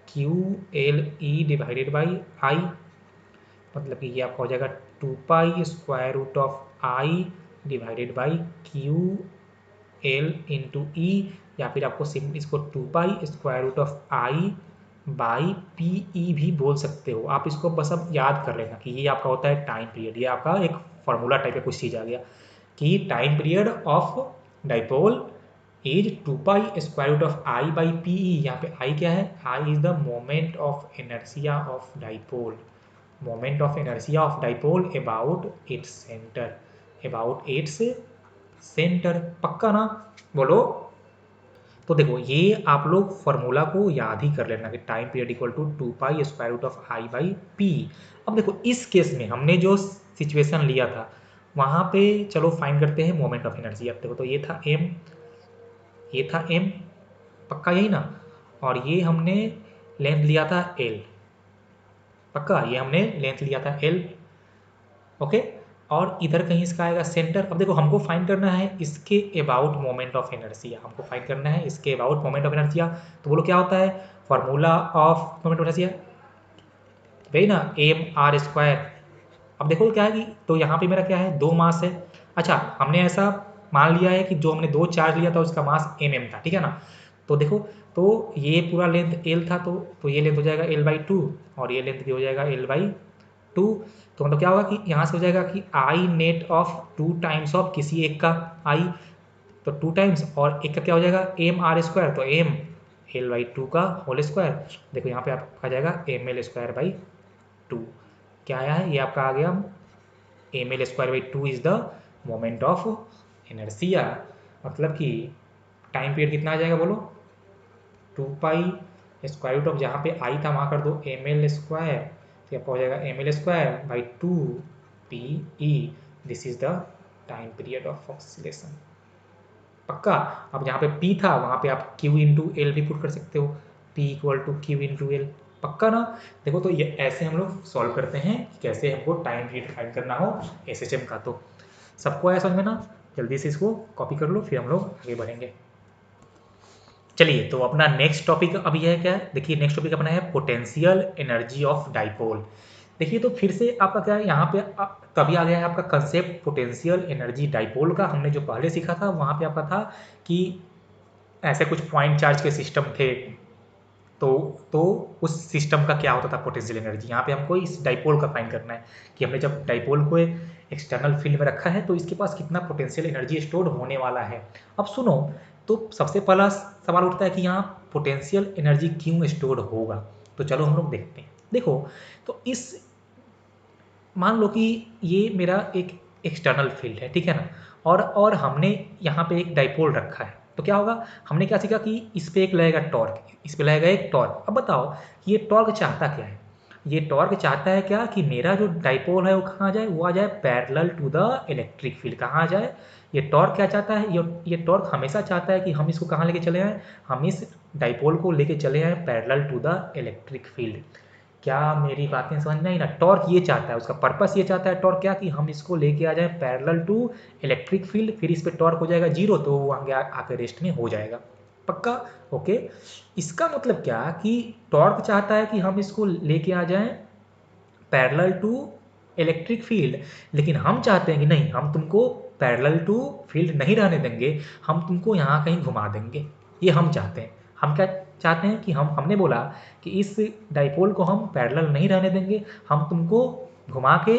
Q L E divided by I, मतलब कि ये आपका हो जाएगा 2 pi square root of I divided by Q L into E, या फिर आपको सिंपल इसको 2 pi square root of I by P E भी बोल सकते हो आप। इसको बस अब याद कर लेना कि ये आपका होता है टाइम पीरियड। ये आपका एक फॉर्मूला टाइप का कुछ चीज़ आ गया कि time period of dipole is 2 pi square root of I by P E. यहाँ पे आई क्या है, I is the moment of inertia of dipole, moment of inertia of dipole about its centre, about its centre. पक्का ना? बोलो। तो देखो ये आप लोग फॉर्मूला को याद ही कर लेना कि time period equal to 2 pi square root of I by P. अब देखो इस केस में हमने जो सिचुएशन लिया था वहाँ पे चलो फाइंड करते हैं मोमेंट ऑफ इनर्जी। अब देखो तो ये था एम, ये था एम, पक्का यही ना, और ये हमने लेंथ लिया था एल, पक्का ये हमने लेंथ लिया था एल, ओके। और इधर कहीं इसका आएगा सेंटर। अब देखो हमको फाइंड करना है इसके अबाउट मोमेंट ऑफ इनर्शिया, हमको फाइंड करना है इसके अबाउट मोमेंट ऑफ इनर्शिया। तो बोलो क्या होता है formula of moment of inertia, वही ना, एम आर स्क्वायर अब देखो क्या है कि तो यहाँ पे मेरा क्या है 2 मास है। अच्छा हमने ऐसा मान लिया है कि जो हमने 2 चार्ज लिया था उसका मास था, ठीक है ना। तो देखो तो ये पूरा लेंथ एल था, तो ये लेंथ हो जाएगा l/2 और ये लेंथ भी हो जाएगा l/2। तो मतलब क्या होगा कि यहाँ से हो जाएगा कि आई नेट ऑफ 2 टाइम्स ऑफ किसी एक का आई, तो 2 टाइम्स और एक का क्या हो जाएगा mr², तो m l/2 का होल स्क्वायर। देखो यहाँ पे आपका आ जाएगा ml²/2। क्या आया है, ये आपका आ गया ml²/2 is the moment of inertia. मतलब कि टाइम पीरियड कितना आ जाएगा बोलो, 2 पाई स्क्वायर रूट ऑफ जहाँ पे आई था वहाँ कर दो ml², तो आपका हो जाएगा ml²/2 P E. This is the time period of oscillation. पक्का। अब जहाँ पे P था वहाँ पे आप Q इंटू एल भी पुट कर सकते हो, P इक्वल टू Q इंटू एल। पक्का ना। देखो तो ये ऐसे हम लोग सॉल्व करते हैं कि कैसे हमको टाइम पीरियड फाइंड करना हो SHM का। तो सबको आया समझ में ना, जल्दी से इसको कॉपी कर लो फिर हम लोग आगे बढ़ेंगे। चलिए तो अपना नेक्स्ट टॉपिक अभी है क्या है, देखिए नेक्स्ट टॉपिक अपना है पोटेंशियल एनर्जी ऑफ डाइपोल। देखिए तो फिर से आपका क्या है यहाँ पे तभी आ गया है आपका कंसेप्ट पोटेंशियल एनर्जी डाइपोल का। हमने जो पहले सीखा था वहाँ पे आपका था कि ऐसे कुछ पॉइंट चार्ज के सिस्टम थे, तो तो उस सिस्टम का क्या होता था पोटेंशियल एनर्जी। यहाँ पे हमको इस डाइपोल का फाइंड करना है कि हमने जब डाइपोल को एक्सटर्नल फील्ड में रखा है तो इसके पास कितना पोटेंशियल एनर्जी स्टोर होने वाला है। अब सुनो, तो सबसे पहला सवाल उठता है कि यहाँ पोटेंशियल एनर्जी क्यों स्टोर होगा। तो चलो हम लोग देखते हैं। देखो तो इस मान लो कि ये मेरा एक एक्सटर्नल फील्ड है, ठीक है ना, और हमने यहाँ पे एक डाइपोल रखा है। तो क्या होगा, हमने क्या सीखा कि इस पे एक लगेगा टॉर्क, इस पे लगेगा एक टॉर्क। अब बताओ कि ये टॉर्क चाहता क्या है। ये टॉर्क चाहता है क्या कि मेरा जो डाइपोल है वो कहाँ जाए, वो आ जाए parallel to the electric field. कहाँ आ जाए, ये टॉर्क क्या चाहता है, ये टॉर्क हमेशा चाहता है कि हम इसको कहाँ लेके चले आए, हम इस डाइपोल को लेके चले आए parallel to the electric field. क्या मेरी बातें समझ में आई ना। टॉर्क ये चाहता है, उसका पर्पस ये चाहता है टॉर्क क्या कि हम इसको लेके आ जाए पैरेलल टू इलेक्ट्रिक फील्ड, फिर इस पे टॉर्क हो जाएगा 0, तो वो आगे आके रेस्ट में हो जाएगा। पक्का। ओके। इसका मतलब क्या कि टॉर्क चाहता है कि हम इसको लेके आ जाएं पैरेलल टू इलेक्ट्रिक फील्ड, लेकिन हम चाहते हैं कि नहीं, हम तुमको पैरेलल टू फील्ड नहीं रहने देंगे, हम तुमको यहाँ कहीं घुमा देंगे। ये हम चाहते हैं। हम क्या चाहते हैं कि हमने बोला कि इस डाइपोल को हम पैरेलल नहीं रहने देंगे, हम तुमको घुमा के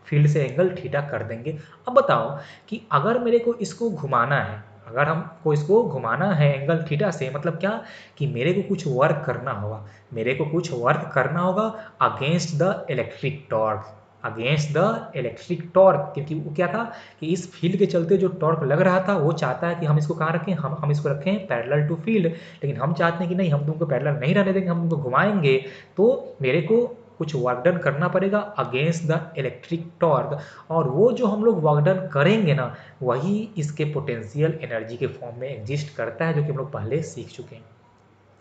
फील्ड से एंगल थीटा कर देंगे। अब बताओ कि अगर मेरे को इसको घुमाना है, अगर हमको इसको घुमाना है एंगल थीटा से, मतलब क्या कि मेरे को कुछ वर्क करना होगा, मेरे को कुछ वर्क करना होगा against the electric torque, against the electric torque. क्योंकि वो क्या था कि इस फील्ड के चलते जो टॉर्क लग रहा था वो चाहता है कि हम इसको कहाँ रखें, हम इसको रखें पैरेलल टू फील्ड, लेकिन हम चाहते हैं कि नहीं, हम तुमको पैरेलल नहीं रहने देंगे, हम तुमको घुमाएंगे। तो मेरे को कुछ वर्क डन करना पड़ेगा अगेंस्ट द इलेक्ट्रिक टॉर्क, और वो जो हम लोग वर्क डन करेंगे ना, वही इसके पोटेंशियल एनर्जी के फॉर्म में एग्जिस्ट करता है, जो कि हम लोग पहले सीख चुके हैं।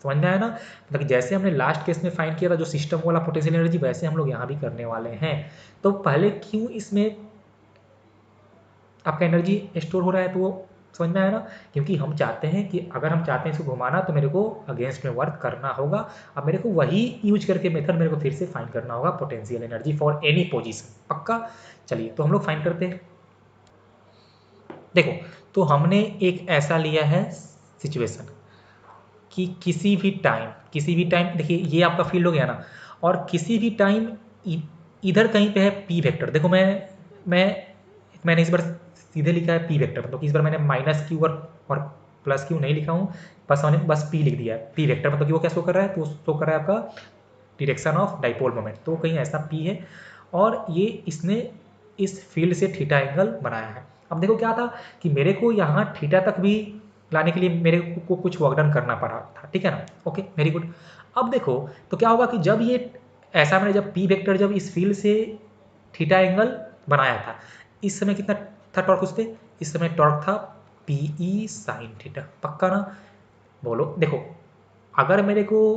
समझ में आया ना। मतलब जैसे हमने लास्ट केस में फाइंड किया था जो सिस्टम वाला पोटेंशियल एनर्जी, वैसे हम लोग यहाँ भी करने वाले हैं। तो पहले क्यों इसमें आपका एनर्जी स्टोर हो रहा है, तो वो समझ में आया ना। क्योंकि हम चाहते हैं कि अगर हम चाहते हैं इसको घुमाना तो मेरे को अगेंस्ट में वर्क करना होगा। अब मेरे को वही यूज करके मेथड मेरे को फिर से फाइंड करना होगा potential energy for any position. पक्का। चलिए तो हम लोग फाइंड करते हैं। देखो तो हमने एक ऐसा लिया है सिचुएशन कि किसी भी टाइम देखिए ये आपका फील्ड हो गया ना, और किसी भी टाइम इधर कहीं पे है पी वेक्टर। देखो मैं मैंने इस बार सीधे लिखा है पी वेक्टर, मतलब कि इस बार मैंने माइनस क्यू और प्लस क्यू नहीं लिखा हूँ, बस मैंने बस पी लिख दिया है पी वेक्टर। मतलब कि वो क्या शो कर रहा है, तो शो कर रहा है आपका डायरेक्शन ऑफ डाइपोल मोमेंट, तो कहीं ऐसा पी है, और ये इसने इस फील्ड से थीटा एंगल बनाया है। अब देखो क्या था कि मेरे को यहाँ थीटा तक भी लाने के लिए मेरे को कुछ वर्क डन करना पड़ा था, ठीक है ना। Okay very good. अब देखो तो क्या होगा कि जब ये ऐसा मैंने जब पी वेक्टर जब इस फील्ड से थीटा एंगल बनाया था, इस समय कितना था टॉर्क उस पर, इस समय टॉर्क था पी ई साइन थीटा। पक्का ना। बोलो देखो, अगर मेरे को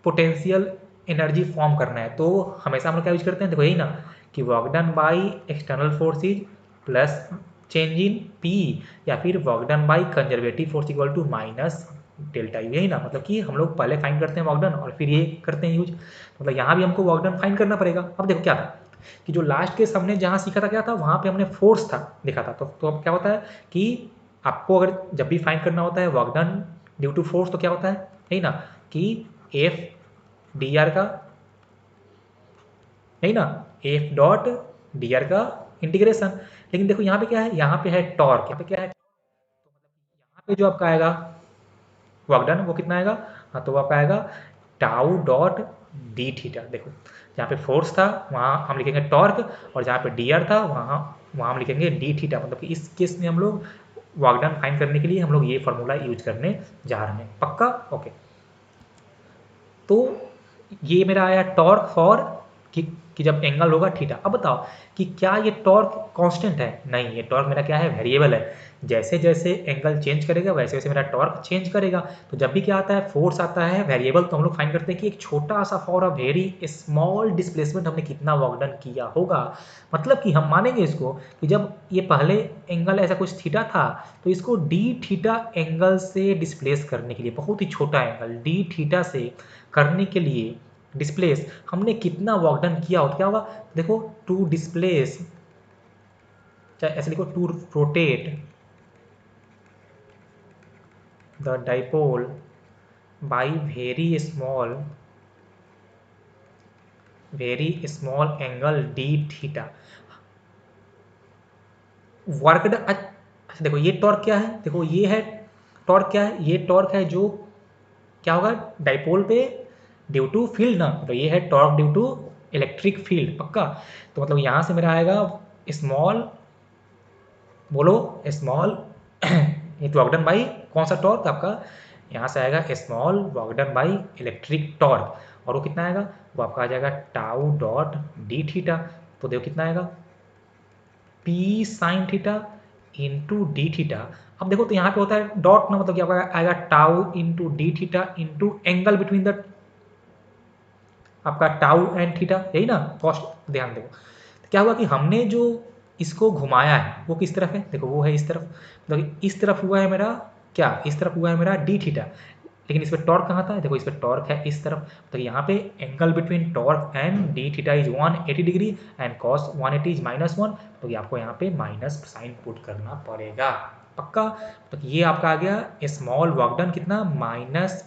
पोटेंशियल एनर्जी फॉर्म करना है तो हमेशा हम लोग क्या यूज करते हैं, देखो यही ना कि work done by external forces plus change in P, या फिर work done by conservative force equal to minus delta U. यही ना, मतलब कि हम लोग पहले फाइंड करते हैं वर्क डन और फिर ये करते हैं यूज। मतलब यहाँ भी हमको वर्क डन फाइंड करना पड़ेगा। अब देखो क्या था कि जो लास्ट केस हमने जहाँ सीखा था क्या था, वहाँ पे हमने फोर्स था लिखा था। तो अब क्या होता है कि आपको अगर जब भी फाइंड करना होता है work done due to force, तो क्या होता है ना, कि एफ डी आर का, नहीं ना, एफ डॉट डी आर का इंटीग्रेशन। लेकिन देखो यहाँ पे क्या है, यहाँ पे है टॉर्क, यहाँ पे क्या है, तो मतलब यहाँ पे जो आपका आएगा वर्क डन वो कितना आएगा, हाँ तो वो आपका आएगा टाउ डॉट डी थीटा। देखो जहाँ पे फोर्स था वहाँ हम लिखेंगे टॉर्क, और जहाँ पे डी आर था वहाँ वहाँ हम लिखेंगे डी थीटा। मतलब कि इस केस में हम लोग वर्क डन फाइंड करने के लिए हम लोग ये फॉर्मूला यूज करने जा रहे हैं। पक्का? ओके। तो ये मेरा आया टॉर्क फॉर कि जब एंगल होगा थीटा। अब बताओ कि क्या ये टॉर्क कांस्टेंट है? नहीं, ये टॉर्क मेरा क्या है, वेरिएबल है। जैसे जैसे एंगल चेंज करेगा वैसे वैसे मेरा टॉर्क चेंज करेगा। तो जब भी क्या आता है, फोर्स आता है वेरिएबल, तो हम लोग फाइंड करते हैं कि एक छोटा सा for a very small displacement हमने कितना वर्क डन किया होगा। मतलब कि हम मानेंगे इसको कि जब ये पहले एंगल ऐसा कुछ थीटा था, तो इसको डी थीटा एंगल से डिस्प्लेस करने के लिए, बहुत ही छोटा एंगल डी थीटा से करने के लिए डिस्प्लेस हमने कितना वर्क डन किया हो, तो क्या होगा, देखो टू डिस्प्लेस, चाहे ऐसे लिखो, to rotate the dipole by very small angle D theta work done. अच्छा देखो ये टॉर्क क्या है, देखो ये है टॉर्क, क्या है ये टॉर्क है जो क्या होगा डाइपोल पे ड्यू टू फील्ड ना, तो ये है torque due to electric field. पक्का? तो मतलब यहाँ से मेरा आएगा स्मॉल, बोलो small it work done by कौन सा टॉर्क आपका, यहाँ से आएगा small work done by electric torque, और वो कितना आएगा, वो आपका आ जाएगा टाउ डॉट डी थीटा। तो देखो कितना आएगा, P sine theta into D theta. अब देखो तो यहाँ पे होता है डॉट ना, मतलब क्या आएगा tau into D theta into angle between the आपका टाउ एंड थीटा, यही ना कॉस्ट। ध्यान देखो तो क्या हुआ कि हमने जो इसको घुमाया है वो किस तरफ है, देखो वो है इस तरफ, मतलब इस तरफ हुआ है मेरा क्या, इस तरफ हुआ है मेरा डी थीटा। लेकिन इस पर टॉर्क कहाँ था, देखो इस पर टॉर्क है इस तरफ। तो यहाँ पे angle between torque and D theta is 180 degree and cos 180 is -1, तो ये आपको यहाँ पे माइनस साइन पुट करना पड़ेगा। पक्का? तो ये आपका आ गया स्मॉल वर्क डन कितना, minus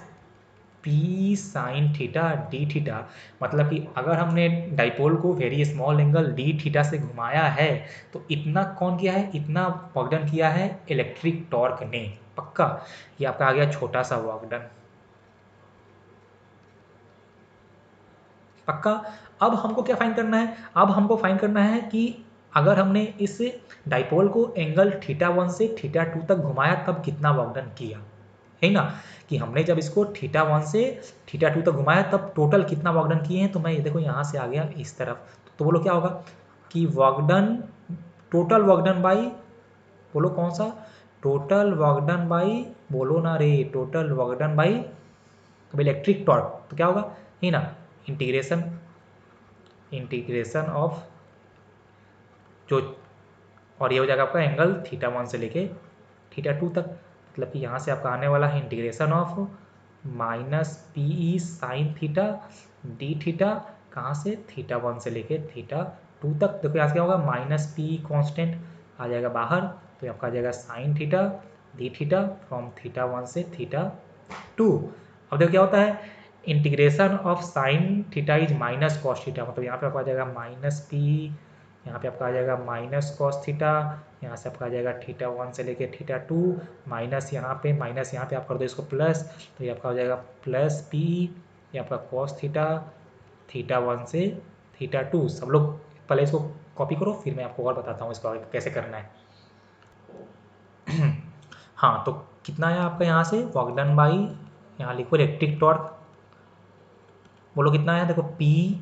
P sine theta D theta. मतलब कि अगर हमने डाइपोल को very small angle D theta से घुमाया है, तो इतना कौन किया है, इतना वर्क डन किया है इलेक्ट्रिक टॉर्क ने। पक्का? ये आपका आ गया छोटा सा वर्क डन। पक्का? अब हमको क्या फाइंड करना है, अब हमको फाइंड करना है कि अगर हमने इस डाइपोल को एंगल थीटा 1 से थीटा 2 तक घुमाया तब कितना वर्क डन किया, है ना। कि हमने जब इसको थीटा 1 से थीटा 2 तक घुमाया तब टोटल कितना वर्क डन किए हैं। तो मैं ये देखो यहाँ से आ गया इस तरफ, तो बोलो क्या होगा कि work done, total work done by, बोलो कौन सा, टोटल वर्क डन बाई, बोलो ना रे, टोटल वर्क डन बाई अब इलेक्ट्रिक टॉर्क, तो क्या होगा, है ना, इंटीग्रेशन इंटीग्रेशन ऑफ जो, और ये हो जाएगा आपका एंगल थीटा 1 से लेके थीटा 2 तक। मतलब कि यहाँ से आपका आने वाला है integration of minus P E sine theta D theta, कहाँ से, थीटा 1 से लेके थीटा 2 तक। देखो यहाँ से क्या होगा, माइनस पी कॉन्स्टेंट आ जाएगा बाहर, तो ये आपका आ जाएगा sine theta D theta from theta 1 से थीटा 2। अब देखो क्या होता है, integration of sine theta is minus cos theta, मतलब यहाँ पे आपका आ जाएगा माइनस पी, यहाँ पे आपका आ जाएगा माइनस कॉस थीटा, यहाँ से आपका आ जाएगा थीटा 1 से लेके थीटा 2, माइनस यहाँ पे आप कर दो इसको प्लस, तो ये आपका हो जाएगा प्लस पी, ये आपका कॉस थीटा 1 से थीटा 2। सब लोग पहले इसको कॉपी करो, फिर मैं आपको और बताता हूँ इसको कैसे करना है। हाँ तो कितना है आपका यहाँ से वर्क डन बाई, यहाँ लिखो इलेक्ट्रिक टॉर्क, बोलो कितना है, देखो P,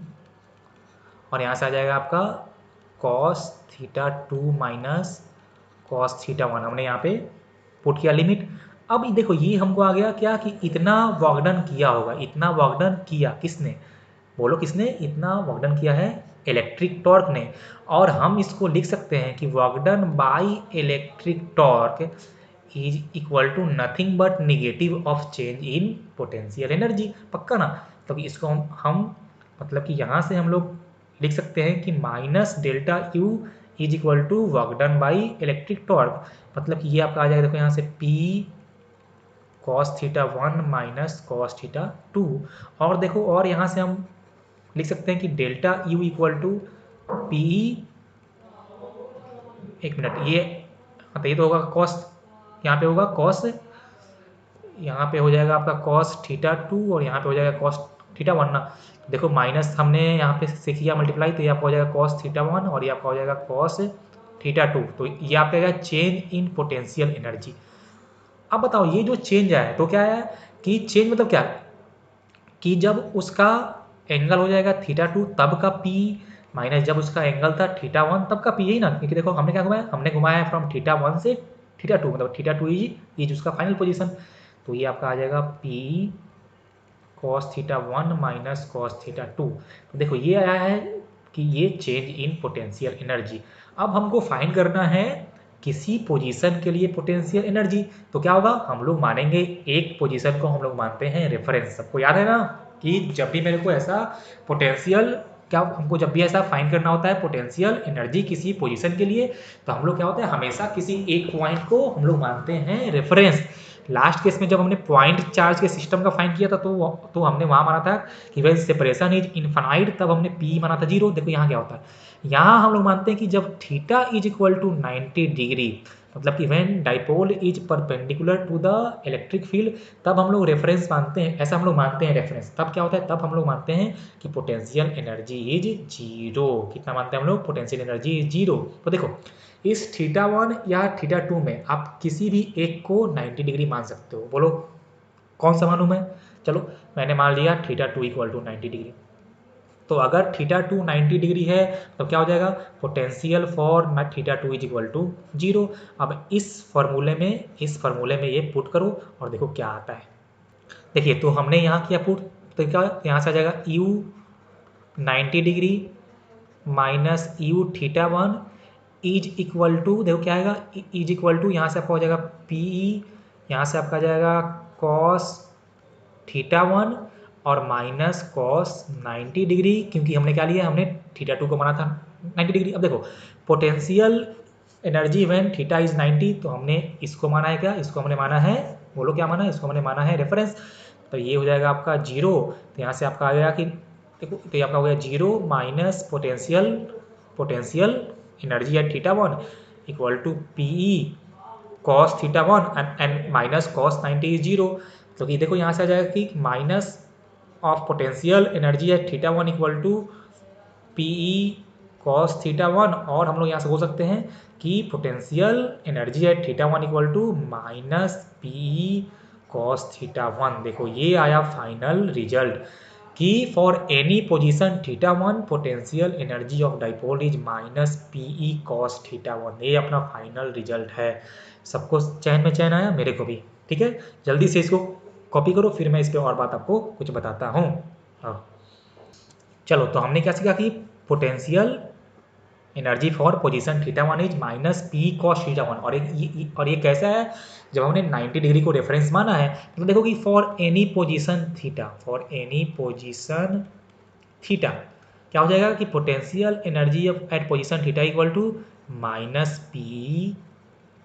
और यहाँ से आ जाएगा आपका cos theta 2 minus cos theta 1, हमने यहाँ पे पुट किया लिमिट। अब देखो ये हमको आ गया क्या कि इतना वर्क डन किया होगा, इतना वर्क डन किया किसने, बोलो किसने, इतना वर्क डन किया है इलेक्ट्रिक टॉर्क ने। और हम इसको लिख सकते हैं कि work done by electric torque is equal to nothing but negative of change in potential energy. पक्का ना। तो इसको हम मतलब कि यहाँ से हम लोग लिख सकते हैं कि minus delta U is equal to work done by electric torque, मतलब कि ये आपका आ जाएगा, देखो यहाँ से P cos theta 1 minus cos theta 2। और देखो और यहाँ से हम लिख सकते हैं कि delta U equal to P, एक मिनट, ये हाँ तो ये तो होगा कॉस, यहाँ पे होगा कॉस, यहाँ पे हो जाएगा आपका कॉस थीटा 2 और यहाँ पे हो जाएगा कॉस थीटा 1 ना। देखो माइनस हमने यहाँ पे से किया मल्टीप्लाई, तो ये आपका हो जाएगा कॉस थीटा 1 और ये आपका हो जाएगा कॉस थीटा 2। तो ये आपका आएगा चेंज इन पोटेंशियल एनर्जी। अब बताओ ये जो चेंज आया है तो क्या आया कि चेंज मतलब क्या, कि जब उसका एंगल हो जाएगा थीटा 2 तब का पी, माइनस जब उसका एंगल था थीटा 1 तब का पी, यही ना, क्योंकि देखो हमने क्या घुमाया, हमने घुमाया है फ्रॉम थीटा 1 से थीटा 2, मतलब थीटा 2 इज उसका फाइनल पोजीशन। तो ये आपका आ जाएगा P cos theta 1 minus cos theta 2। तो देखो ये आया है कि ये चेंज इन पोटेंशियल एनर्जी। अब हमको फाइंड करना है किसी पोजीशन के लिए पोटेंशियल एनर्जी। तो क्या होगा, हम लोग मानेंगे एक पोजीशन को हम लोग मानते हैं रेफरेंस। सबको याद है ना कि जब भी मेरे को ऐसा पोटेंशियल, क्या हमको जब भी ऐसा फाइंड करना होता है पोटेंशियल एनर्जी किसी पोजीशन के लिए, तो हम लोग क्या होता है हमेशा किसी एक पॉइंट को हम लोग मानते हैं रेफरेंस। लास्ट केस में जब हमने पॉइंट चार्ज के सिस्टम का फाइंड किया था तो हमने वहाँ माना था कि वेन सेपरेशन इज इनफाइनाइट, तब हमने पी माना था 0। देखो यहाँ क्या होता है, यहाँ हम लोग मानते हैं कि जब theta is equal to 90 degree, मतलब कि when dipole is perpendicular to the electric field, तब हम लोग रेफरेंस मानते हैं, ऐसा हम लोग मानते हैं रेफरेंस। तब क्या होता है, तब हम लोग मानते हैं कि पोटेंशियल एनर्जी इज 0। कितना मानते हैं हम लोग, पोटेंशियल एनर्जी इज 0। तो देखो इस थीटा 1 या थीटा 2 में आप किसी भी एक को 90 डिग्री मान सकते हो। बोलो कौन सा मानूं मैं, चलो मैंने मान लिया थीटा 2 इक्वल टू 90 डिग्री। तो अगर थीटा 2 90 डिग्री है तो क्या हो जाएगा, potential for theta 2 is equal to 0। अब इस फॉर्मूले में ये पुट करो और देखो क्या आता है। देखिए तो हमने यहाँ किया पुट, तो क्या यहाँ से आ जाएगा u 90 degree minus U theta 1 is equal to, देखो क्या आएगा, इज इक्वल टू यहाँ से आपका हो जाएगा पी, यहाँ से आपका आ जाएगा कॉस थीटा 1 और माइनस कॉस 90 डिग्री, क्योंकि हमने क्या लिया, हमने थीटा 2 को माना था 90 डिग्री। अब देखो potential energy when theta is 90, तो हमने इसको माना है क्या, इसको हमने माना है, बोलो क्या माना है, इसको हमने माना है रेफरेंस। तो ये हो जाएगा आपका 0। तो यहाँ से आपका आ गया कि देखो, तो ये आपका हो गया 0 minus potential energy at theta 1 equal to P cos theta 1 and minus cos 90 is 0। तो ये देखो यहाँ से आ जाएगा कि minus of potential energy at theta 1 equal to P cos theta 1, और हम लोग यहाँ से बोल सकते हैं कि potential energy at theta 1 equal to minus P cos theta 1। देखो ये आया फाइनल रिजल्ट कि for any position theta 1 potential energy of dipole is minus P cos theta 1। ये अपना फाइनल रिजल्ट है। सबको चैन में चैन आया, मेरे को भी। ठीक है, जल्दी से इसको कॉपी करो, फिर मैं इस पर और बात आपको कुछ बताता हूँ। चलो तो हमने क्या सीखा कि potential energy for position theta 1 is minus P cos theta 1, और ये कैसा है, जब हमने 90 डिग्री को रेफरेंस माना है तो देखो कि फॉर एनी पोजीशन थीटा क्या हो जाएगा कि potential energy at position theta equal to minus P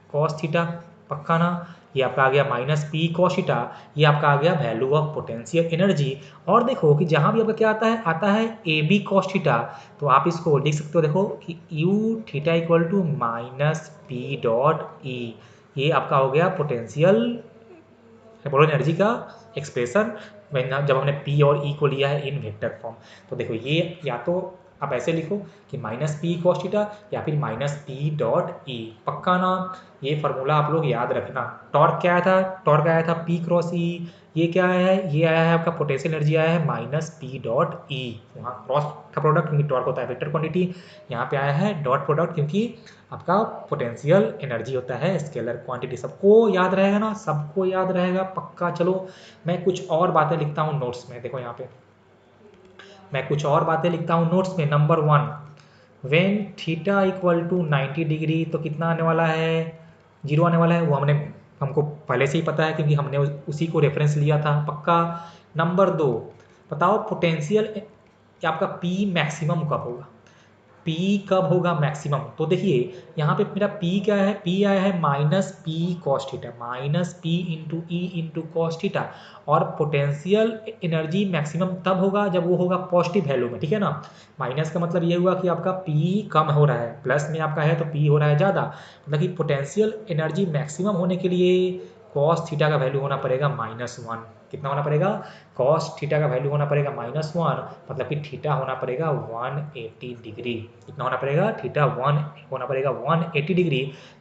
cos theta. पक्का ना, ये आपका आ गया माइनस पी कॉस थीटा, ये आपका आ गया वैल्यू ऑफ पोटेंशियल एनर्जी। और देखो कि जहां भी आपका क्या आता है ए बी कॉस थीटा, तो आप इसको लिख सकते हो, देखो कि U theta equal to minus P dot E. ये आपका हो गया पोटेंशियल एनर्जी का एक्सप्रेशन जब हमने पी और ई को लिया है इन वेक्टर फॉर्म। तो देखो ये या तो आप ऐसे लिखो कि माइनस पी कॉस थीटा या फिर माइनस पी डॉट ई। पक्का ना, ये फार्मूला आप लोग याद रखना। टॉर्क क्या आया था, टॉर्क आया था पी क्रॉस ई। ये क्या आया है, ये आया है आपका पोटेंशियल एनर्जी आया है माइनस पी डॉट ई। वहाँ क्रॉस का प्रोडक्ट, क्योंकि टॉर्क होता है वेक्टर क्वांटिटी, यहाँ पे आया है डॉट प्रोडक्ट, क्योंकि आपका पोटेंशियल एनर्जी होता है स्केलर क्वांटिटी। सबको याद रहेगा ना, सबको याद रहेगा पक्का। चलो मैं कुछ और बातें लिखता हूँ नोट्स में, देखो यहाँ पे मैं कुछ और बातें लिखता हूँ नोट्स में। Number 1, when theta equal to 90 degree, तो कितना आने वाला है, 0 आने वाला है। वो हमको पहले से ही पता है क्योंकि हमने उसी को रेफरेंस लिया था। पक्का। नंबर 2, बताओ पोटेंशियल कि आपका पी मैक्सिमम कब होगा, पी कब होगा मैक्सिमम। तो देखिए यहाँ पे मेरा पी क्या है, पी आया है minus P cos theta, minus P into E into cos theta. और पोटेंशियल एनर्जी मैक्सिमम तब होगा जब वो होगा पॉजिटिव वैल्यू में, ठीक है ना। माइनस का मतलब ये हुआ कि आपका पी कम हो रहा है, प्लस में आपका है तो पी हो रहा है ज़्यादा। मतलब कि पोटेंशियल एनर्जी मैक्सिमम होने के लिए कॉस थीटा का वैल्यू होना पड़ेगा -1। कितना होना पड़ेगा, कॉस थीटा का वैल्यू होना पड़ेगा -1, मतलब कि थीटा होना पड़ेगा 180 डिग्री। कितना होना पड़ेगा, थीटा 1 होना पड़ेगा 180 डिग्री।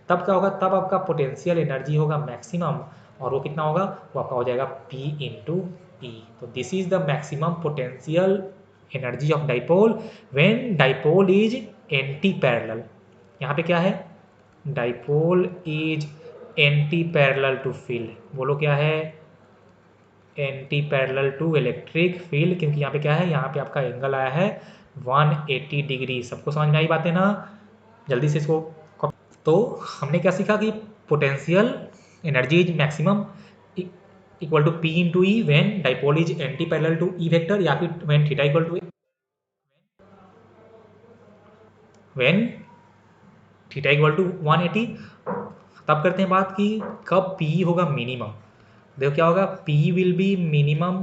तब क्या होगा, तब आपका पोटेंशियल एनर्जी होगा मैक्सिमम, और वो कितना होगा, वो आपका हो जाएगा P इंटू ई। तो this is the maximum potential energy of dipole when dipole is anti parallel. यहाँ पे क्या है, dipole is anti parallel to field. बोलो क्या है, anti parallel to electric field, क्योंकि यहाँ पे क्या है, यहाँ पे आपका एंगल आया है 180 डिग्री। सबको समझ में आई बातें ना, जल्दी से इसको। तो हमने क्या सीखा कि potential energy is maximum equal to P into E when dipole is anti parallel to E vector, या फिर when theta equal to when theta equal to 180। तब करते हैं बात कि कब पी होगा मिनिमम। देखो क्या होगा, P will be minimum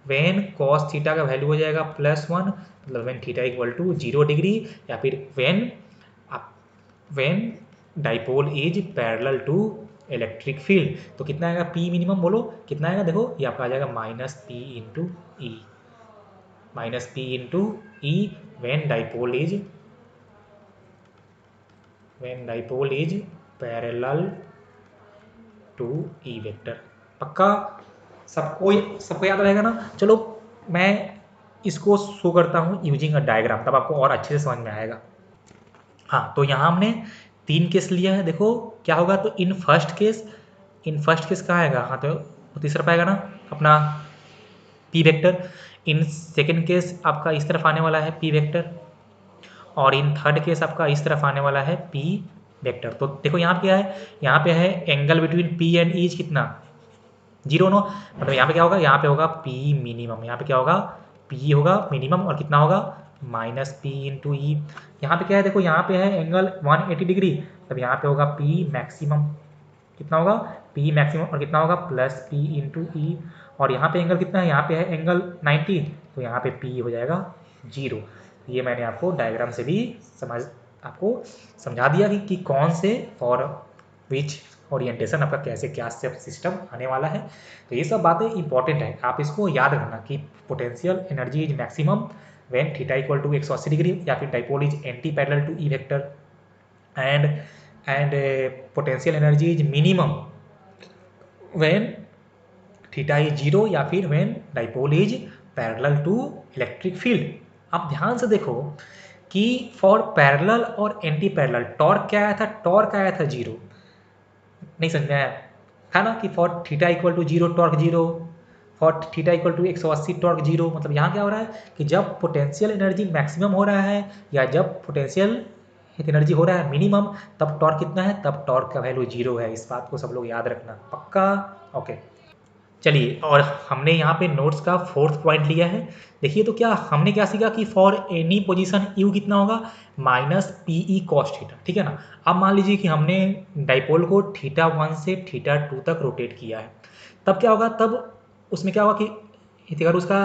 when cos theta का वैल्यू हो जाएगा +1, मतलब when theta equal to 0 degree, या फिर when dipole is parallel to electric field. तो कितना आएगा P मिनिमम, बोलो कितना आएगा, देखो ये आपका आ जाएगा -P into E, -P into E when dipole is parallel to E vector. पक्का सबको याद रहेगा ना। चलो मैं इसको शो करता हूँ यूजिंग अ डायग्राम, तब आपको और अच्छे से समझ में आएगा। हाँ, तो यहाँ हमने 3 केस लिया है। देखो क्या होगा, तो इन फर्स्ट केस कहाँ आएगा, हाँ तो तीसरा पाएगा ना अपना P vector. In second case आपका इस तरफ आने वाला है पी वेक्टर, और इन थर्ड केस आपका इस तरफ आने वाला है पी वेक्टर। तो देखो यहाँ पे क्या है, यहाँ पे है एंगल बिटवीन पी एंड ई कितना, 0 नो, मतलब यहाँ पे क्या होगा, यहाँ पे होगा P मिनिमम, यहाँ पे क्या होगा, P होगा मिनिमम, और कितना होगा -P इंटू ई। यहाँ पे क्या है, देखो यहाँ पे है एंगल 180 डिग्री, तब यहाँ पे होगा P मैक्सिमम, कितना होगा P मैक्सिमम, और कितना होगा +P इंटू ई। और यहाँ पे एंगल कितना है, यहाँ पे है एंगल 90, तो यहाँ पे P हो जाएगा 0। ये मैंने आपको डायग्राम से भी आपको समझा दिया कि कौन से फॉर विच ओरिएंटेशन आपका कैसे क्या सिस्टम आने वाला है। तो ये सब बातें इंपॉर्टेंट है, आप इसको याद रखना कि potential energy is maximum when theta equal to 180 degree, या फिर dipole is anti parallel to E vector, and potential energy is minimum when theta is 0, या फिर when dipole is parallel to electric field. आप ध्यान से देखो कि for parallel और एंटी पैरेलल टॉर्क क्या आया था, टॉर्क आया था 0, नहीं समझ में आया था ना, कि for theta equal to 0 torque 0, for theta equal to 180 torque 0। मतलब यहाँ क्या हो रहा है कि जब पोटेंशियल एनर्जी मैक्सिमम हो रहा है, या जब पोटेंशियल एनर्जी हो रहा है मिनिमम, तब टॉर्क कितना है, तब टॉर्क का वैल्यू 0 है। इस बात को सब लोग याद रखना, पक्का। ओके, चलिए, और हमने यहाँ पे नोट्स का 4th पॉइंट लिया है। देखिए तो क्या हमने क्या सीखा कि फॉर एनी पोजीशन यू कितना होगा, -PE cos थीटा, ठीक है ना। अब मान लीजिए कि हमने डाइपोल को θ1 से θ2 तक रोटेट किया है, तब क्या होगा, तब उसमें क्या होगा कि अगर उसका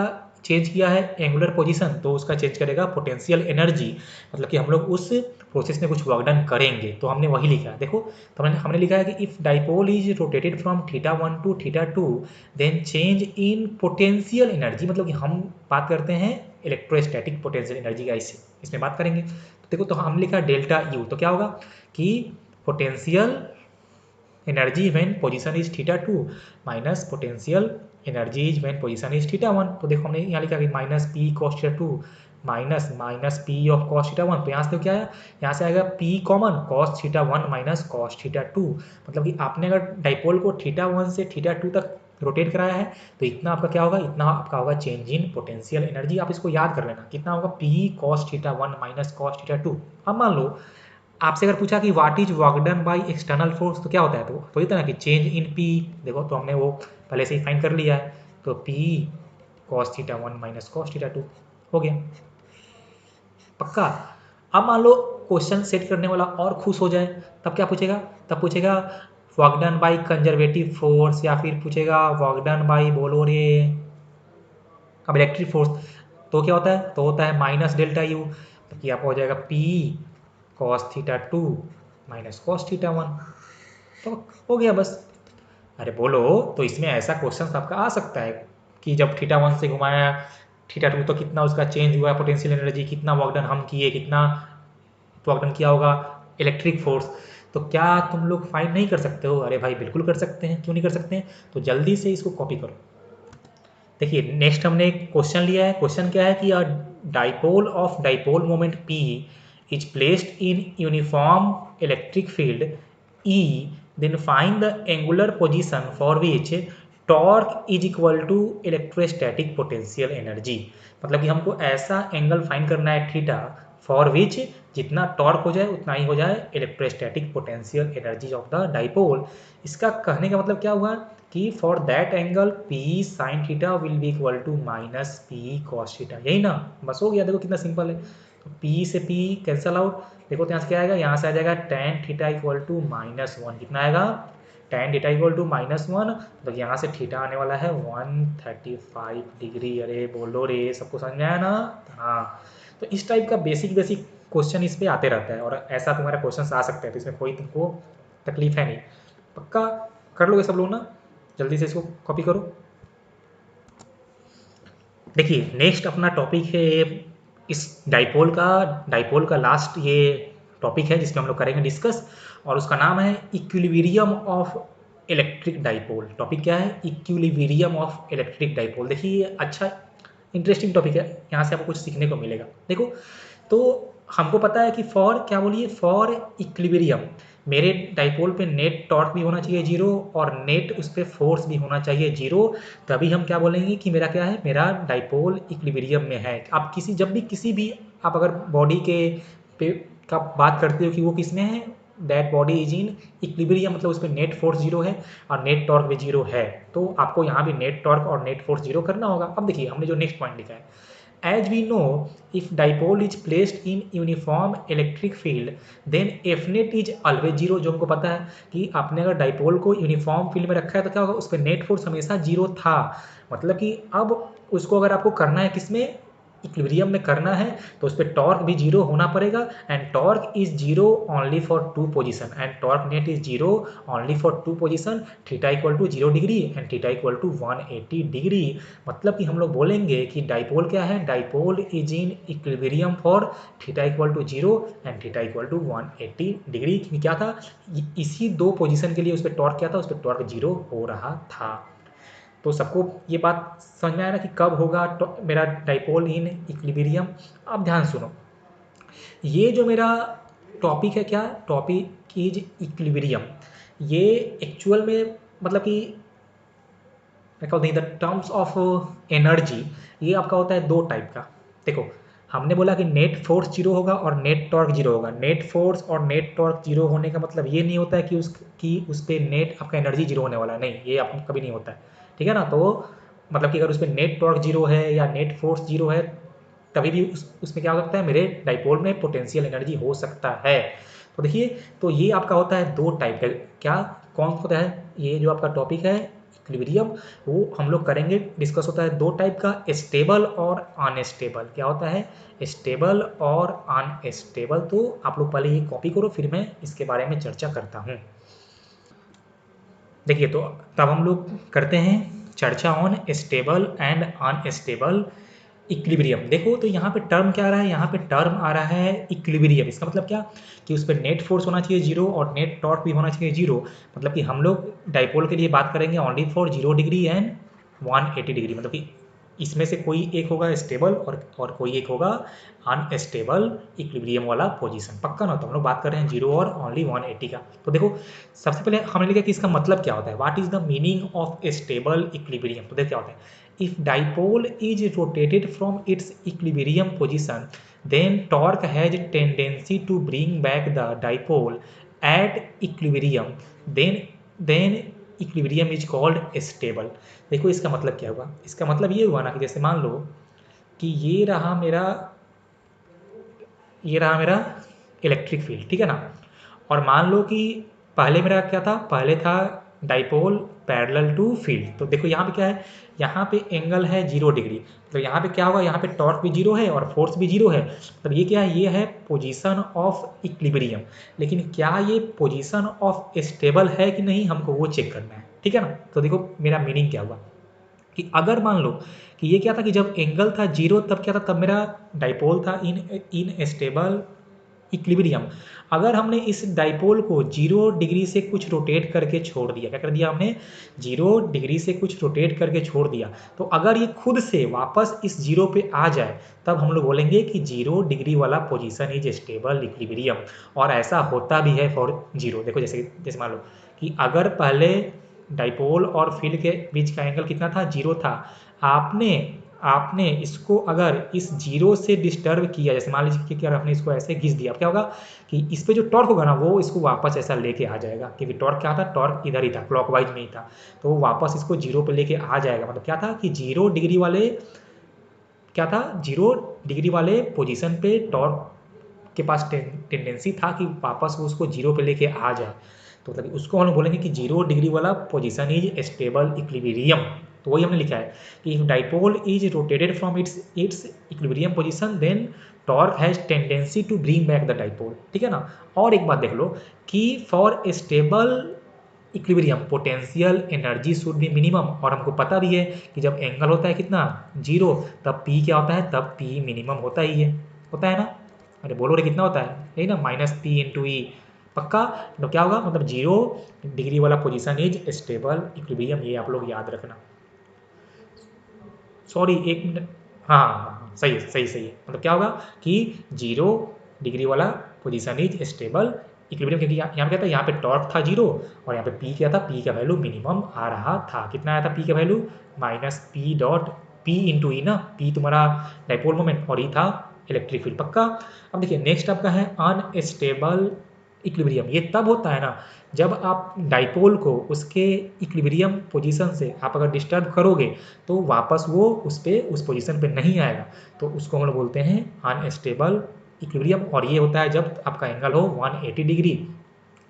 चेंज किया है एंगुलर पोजीशन, तो उसका चेंज करेगा पोटेंशियल एनर्जी, मतलब कि हम लोग उस प्रोसेस में कुछ वर्क डन करेंगे। तो हमने वही लिखा है, देखो तो हमने लिखा है कि if dipole is rotated from θ1 to θ2 then change in potential energy, मतलब कि हम बात करते हैं इलेक्ट्रोस्टैटिक पोटेंशियल एनर्जी का, इसमें बात करेंगे। तो देखो, तो हम लिखा डेल्टा यू, तो क्या होगा कि potential energy when position is θ2 minus potential energy is when position is θ1। तो देखो हमने यहाँ लिखा कि -P cos θ2 minus P of cos θ1। तो यहाँ से तो क्या है, यहाँ से आएगा P common, cos θ1 minus cos θ2। मतलब कि आपने अगर डाइपोल को θ1 से θ2 तक रोटेट कराया है, तो इतना आपका क्या होगा, इतना आपका होगा चेंज इन पोटेंशियल एनर्जी। आप इसको याद कर लेना, कितना होगा P cos θ1 माइनस cos θ2। अब मान लो आपसे अगर पूछा कि what is work done by external force, तो क्या होता है, तो ये था ना कि चेंज इन पी। देखो तो हमने वो पहले से ही फाइंड कर लिया है, तो पी cos θ1 माइनस cos θ2। हो गया पक्का। अब मान लो क्वेश्चन सेट करने वाला और खुश हो जाए, तब क्या पूछेगा? तब पूछेगा work done by conservative force, या फिर पूछेगा वर्क डन बाई, बोलो रे, अब इलेक्ट्रिक फोर्स। तो क्या होता है? तो होता है माइनस डेल्टा यू, तो क्या हो जाएगा P cos theta 2 minus cos theta 1, तो हो गया बस। अरे बोलो, तो इसमें ऐसा क्वेश्चन आपका आ सकता है कि जब थीटा 1 से घुमाया थीटा 2 तो कितना उसका चेंज हुआ पोटेंशियल एनर्जी, कितना वर्क डन हम किए, कितना वर्क डन किया होगा इलेक्ट्रिक फोर्स। तो क्या तुम लोग फाइंड नहीं कर सकते हो? अरे भाई बिल्कुल कर सकते हैं, क्यों नहीं कर सकते हैं? तो जल्दी से इसको कॉपी करो। देखिए नेक्स्ट हमने एक क्वेश्चन लिया है। क्वेश्चन क्या है कि dipole of dipole moment P is placed in uniform electric field E, then find the angular position for which torque is equal to electrostatic potential energy. मतलब कि हमको ऐसा एंगल फाइंड करना है थीटा फॉर विच जितना torque हो जाए उतना ही हो जाए electrostatic potential energy of the dipole. इसका कहने का मतलब क्या हुआ कि for that angle P sine theta will be equal to minus P cos theta, यही ना? बस हो गया। देखो कितना सिंपल है। तो पी से पी कैंसल आउट, देखो तो यहाँ से क्या आएगा? यहाँ से आ जाएगा tan theta equal to minus one. कितना आएगा? Tan theta equal to minus one. तो यहाँ से थीटा आने वाला है 135 डिग्री। अरे बोलो रे, सबको समझ में आया ना? हाँ, तो इस टाइप का बेसिक बेसिक क्वेश्चन इस पे आते रहता है, और ऐसा तुम्हारा क्वेश्चन आ सकता है, तो इसमें कोई तुमको तकलीफ है नहीं। पक्का कर लोगे सब लोग ना? जल्दी से इसको कॉपी करो। देखिए नेक्स्ट अपना टॉपिक है इस डाइपोल का लास्ट ये टॉपिक है जिसमें हम लोग करेंगे डिस्कस, और उसका नाम है equilibrium of electric dipole. Topic क्या है? Equilibrium of electric dipole. देखिए ये अच्छा इंटरेस्टिंग टॉपिक है, यहाँ से आपको कुछ सीखने को मिलेगा। देखो तो हमको पता है कि फॉर क्या बोलिए, फॉर इक्विलिब्रियम मेरे डाइपोल पे नेट टॉर्क भी होना चाहिए जीरो, और नेट उस पर फोर्स भी होना चाहिए जीरो। तभी हम क्या बोलेंगे कि मेरा क्या है, मेरा डाइपोल इक्विलिब्रियम में है। आप जब भी किसी भी आप अगर बॉडी के पे का बात करते हो कि वो किस में है, that body is in equilibrium, मतलब उस पर नेट फोर्स जीरो है और नेट टॉर्क भी जीरो है। तो आपको यहाँ भी नेट टॉर्क और नेट फोर्स जीरो करना होगा। अब देखिए हमने जो नेक्स्ट पॉइंट लिखा है, as we know if dipole is placed in uniform electric field then F net is always zero। जो हमको पता है कि आपने अगर डाइपोल को यूनिफॉर्म फील्ड में रखा है तो क्या होगा, उस पर नेट फोर्स हमेशा जीरो था। मतलब कि अब उसको अगर आपको करना है किसमें, इक्विलिब्रियम में करना है, तो उस पर टॉर्क भी जीरो होना पड़ेगा। And torque is zero only for two position, and torque net is zero only for two position, theta equal to 0 degree and theta equal to 180 degree. मतलब कि हम लोग बोलेंगे कि डाइपोल क्या है, dipole is in equilibrium for theta equal to 0 and theta equal to 180 degree. क्योंकि क्या था, इसी दो पोजीशन के लिए उस पर टॉर्क क्या था, उस पर टॉर्क जीरो हो रहा था। तो सबको ये बात समझ में आया ना कि कब होगा मेरा डाइपोल इन इक्विलिब्रियम। अब ध्यान सुनो, ये जो मेरा टॉपिक है, क्या टॉपिक इज इक्विलिब्रियम, ये एक्चुअल में मतलब कि द टर्म्स ऑफ एनर्जी ये आपका होता है दो टाइप का। देखो हमने बोला कि नेट फोर्स जीरो होगा और नेट टॉर्क जीरो होगा। नेट फोर्स और नेट टॉर्क जीरो होने का मतलब ये नहीं होता है कि उस पर नेट आपका एनर्जी जीरो होने वाला है, नहीं, ये आप कभी नहीं होता है। ठीक है ना? तो मतलब कि अगर उस पर नेट टॉर्क जीरो है या नेट फोर्स जीरो है, तभी भी उसमें क्या हो सकता है, मेरे डाइपोल में पोटेंशियल एनर्जी हो सकता है। तो देखिए, तो ये आपका होता है दो टाइप का। क्या कौन होता है ये जो आपका टॉपिक है इक्विलिब्रियम, वो हम लोग करेंगे डिस्कस। होता है दो टाइप का, स्टेबल और अनस्टेबल। क्या होता है, स्टेबल और अनस्टेबल। तो आप लोग पहले ये कॉपी करो, फिर मैं इसके बारे में चर्चा करता हूँ। देखिए तो तब हम लोग करते हैं चर्चा on stable and unstable equilibrium. देखो तो यहाँ पे टर्म क्या आ रहा है, यहाँ पे टर्म आ रहा है इक्विलिब्रियम। इसका मतलब क्या कि उस पर नेट फोर्स होना चाहिए जीरो और नेट टॉर्क भी होना चाहिए जीरो। मतलब कि हम लोग डाइपोल के लिए बात करेंगे only for 0 degree and 180 degree. मतलब कि इसमें से कोई एक होगा स्टेबल और कोई एक होगा अनस्टेबल इक्विलिब्रियम वाला पोजीशन। पक्का ना? तो हम लोग बात कर रहे हैं जीरो और ओनली 180 का। तो देखो सबसे पहले हमने लिखा कि इसका मतलब क्या होता है, what is the meaning of stable equilibrium. तो देखो क्या होता है, if dipole is rotated from its equilibrium position then torque has tendency to bring back the dipole at equilibrium, then equilibrium is called stable। देखो इसका मतलब क्या हुआ, इसका मतलब ये हुआ ना कि जैसे मान लो कि ये रहा मेरा इलेक्ट्रिक फील्ड, ठीक है ना। और मान लो कि पहले मेरा क्या था, पहले था डाइपोल पैरेलल टू फील्ड। तो देखो यहाँ पे क्या है, यहाँ पे एंगल है 0 डिग्री, तो यहाँ पे क्या होगा, यहाँ पे टॉर्क भी 0 है और फोर्स भी 0 है। मतलब ये क्या है, ये है पोजीशन ऑफ इक्विलिब्रियम। लेकिन क्या ये पोजीशन ऑफ स्टेबल है कि नहीं, हमको वो चेक करना है, ठीक है ना। तो देखो मेरा मीनिंग क्या हुआ कि अगर मान लो कि ये क्या था कि जब एंगल था 0 तब क्या था, तब मेरा डाइपोल था इन स्टेबल इक्विलिब्रियम। अगर हमने इस डाइपोल को 0 डिग्री से कुछ रोटेट करके छोड़ दिया, क्या कर दिया हमने, 0 डिग्री से कुछ रोटेट करके छोड़ दिया, तो अगर ये खुद से वापस इस 0 पे आ जाए तब हम लोग बोलेंगे कि 0 डिग्री वाला पोजीशन इज स्टेबल इक्विलिब्रियम। और ऐसा होता भी है फॉर 0। देखो जैसे जैसे मान लो कि अगर पहले डाइपोल और फील्ड के बीच का एंगल कितना था, 0 था। आपने आपने इसको अगर इस 0 से डिस्टर्ब किया, जैसे मान लीजिए कि अगर आपने इसको ऐसे घिस दिया, क्या होगा कि इस पे जो टॉर्क होगा ना, वो इसको वापस ऐसा लेके आ जाएगा, क्योंकि टॉर्क क्या था, टॉर्क इधर ही था, क्लॉकवाइज में ही था। तो वो वापस इसको 0 पे लेके आ जाएगा। मतलब क्या था कि 0 डिग्री वाले क्या था, 0 डिग्री वाले पोजीशन पे टॉर्क के पास टेंडेंसी था कि वापस वो उसको 0 पे लेके आ जाए। तो मतलब उसको हम लोग बोलेंगे कि 0 डिग्री वाला पोजीशन इज स्टेबल इक्विलिब्रियम। तो वही हमने लिखा है कि if dipole is rotated from its equilibrium position then torque has tendency to bring back the dipole, ठीक है ना। और एक बात देख लो कि for stable equilibrium potential energy should be minimum. और हमको पता भी है कि जब एंगल होता है कितना, 0, तब पी क्या होता है, तब पी मिनिमम होता ही है, होता है ना। अरे बोलो रे, कितना होता है, यही ना, -p/e। पक्का। तो क्या होगा, मतलब 0 डिग्री वाला पोजीशन इज स्टेबल इक्विलिब्रियम, ये आप लोग याद रखना। सॉरी, एक मिनट। हाँ हाँ हाँ हाँ, सही है, सही है। मतलब क्या होगा कि 0 डिग्री वाला पोजीशन इज स्टेबल इक्विलिब्रियम, क्योंकि यहाँ पे क्या था, यहाँ पे टॉर्क था 0 और यहाँ पे पी क्या था, पी का वैल्यू मिनिमम आ रहा था। कितना आया था पी का वैल्यू, -p/p ना, पी तुम्हारा डाइपोल मोमेंट और ई था इलेक्ट्रिक फील्ड। पक्का। अब देखिए नेक्स्ट आपका है अनस्टेबल इक्विलिब्रियम। ये तब होता है ना जब आप डाइपोल को उसके इक्विलिब्रियम पोजीशन से आप अगर डिस्टर्ब करोगे तो वापस वो उस पोजीशन पे नहीं आएगा। तो उसको हम लोग बोलते हैं अनस्टेबल इक्विलिब्रियम। और ये होता है जब आपका एंगल हो 180 डिग्री।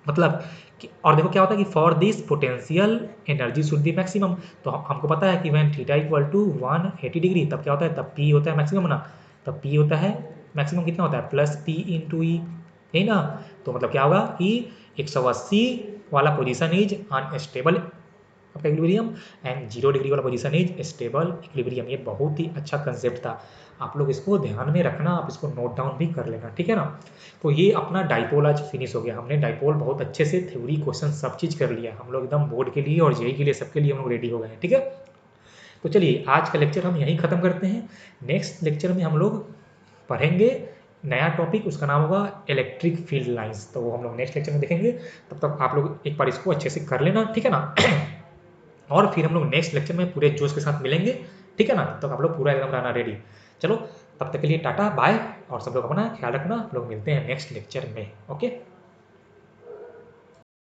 मतलब और देखो क्या होता है कि for this potential energy should be maximum. तो हमको पता है कि when theta equal to 180 degree, तब क्या होता है, तब पी होता है मैक्सिमम ना। तब पी होता है मैक्सिमम, कितना होता है, +p/e, है ना। तो मतलब क्या होगा कि 180 वाला पोजीशन इज अनस्टेबल आपका इक्विलिब्रियम एंड 0 डिग्री वाला पोजीशन इज स्टेबल इक्विलिब्रियम। ये बहुत ही अच्छा कंसेप्ट था, आप लोग इसको ध्यान में रखना, आप इसको नोट डाउन भी कर लेना, ठीक है ना। तो ये अपना डाइपोल आज फिनिश हो गया। हमने डाइपोल बहुत अच्छे से थ्योरी क्वेश्चन सब चीज़ कर लिया, हम लोग एकदम बोर्ड के लिए और जेई के लिए सबके लिए हम लोग रेडी हो गए हैं, ठीक है। तो चलिए आज का लेक्चर हम यहीं ख़त्म करते हैं। नेक्स्ट लेक्चर में हम लोग पढ़ेंगे नया टॉपिक, उसका नाम होगा इलेक्ट्रिक फील्ड लाइंस। तो वो हम लोग नेक्स्ट लेक्चर में देखेंगे। तब तक आप लोग एक बार इसको अच्छे से कर लेना, ठीक है ना। और फिर हम लोग नेक्स्ट लेक्चर में पूरे जोश के साथ मिलेंगे, ठीक है ना। तब तक आप लोग पूरा एकदम रहना रेडी। चलो तब तक के लिए टाटा बाय, और सब लोग अपना ख्याल रखना। लोग मिलते हैं नेक्स्ट लेक्चर में, ओके।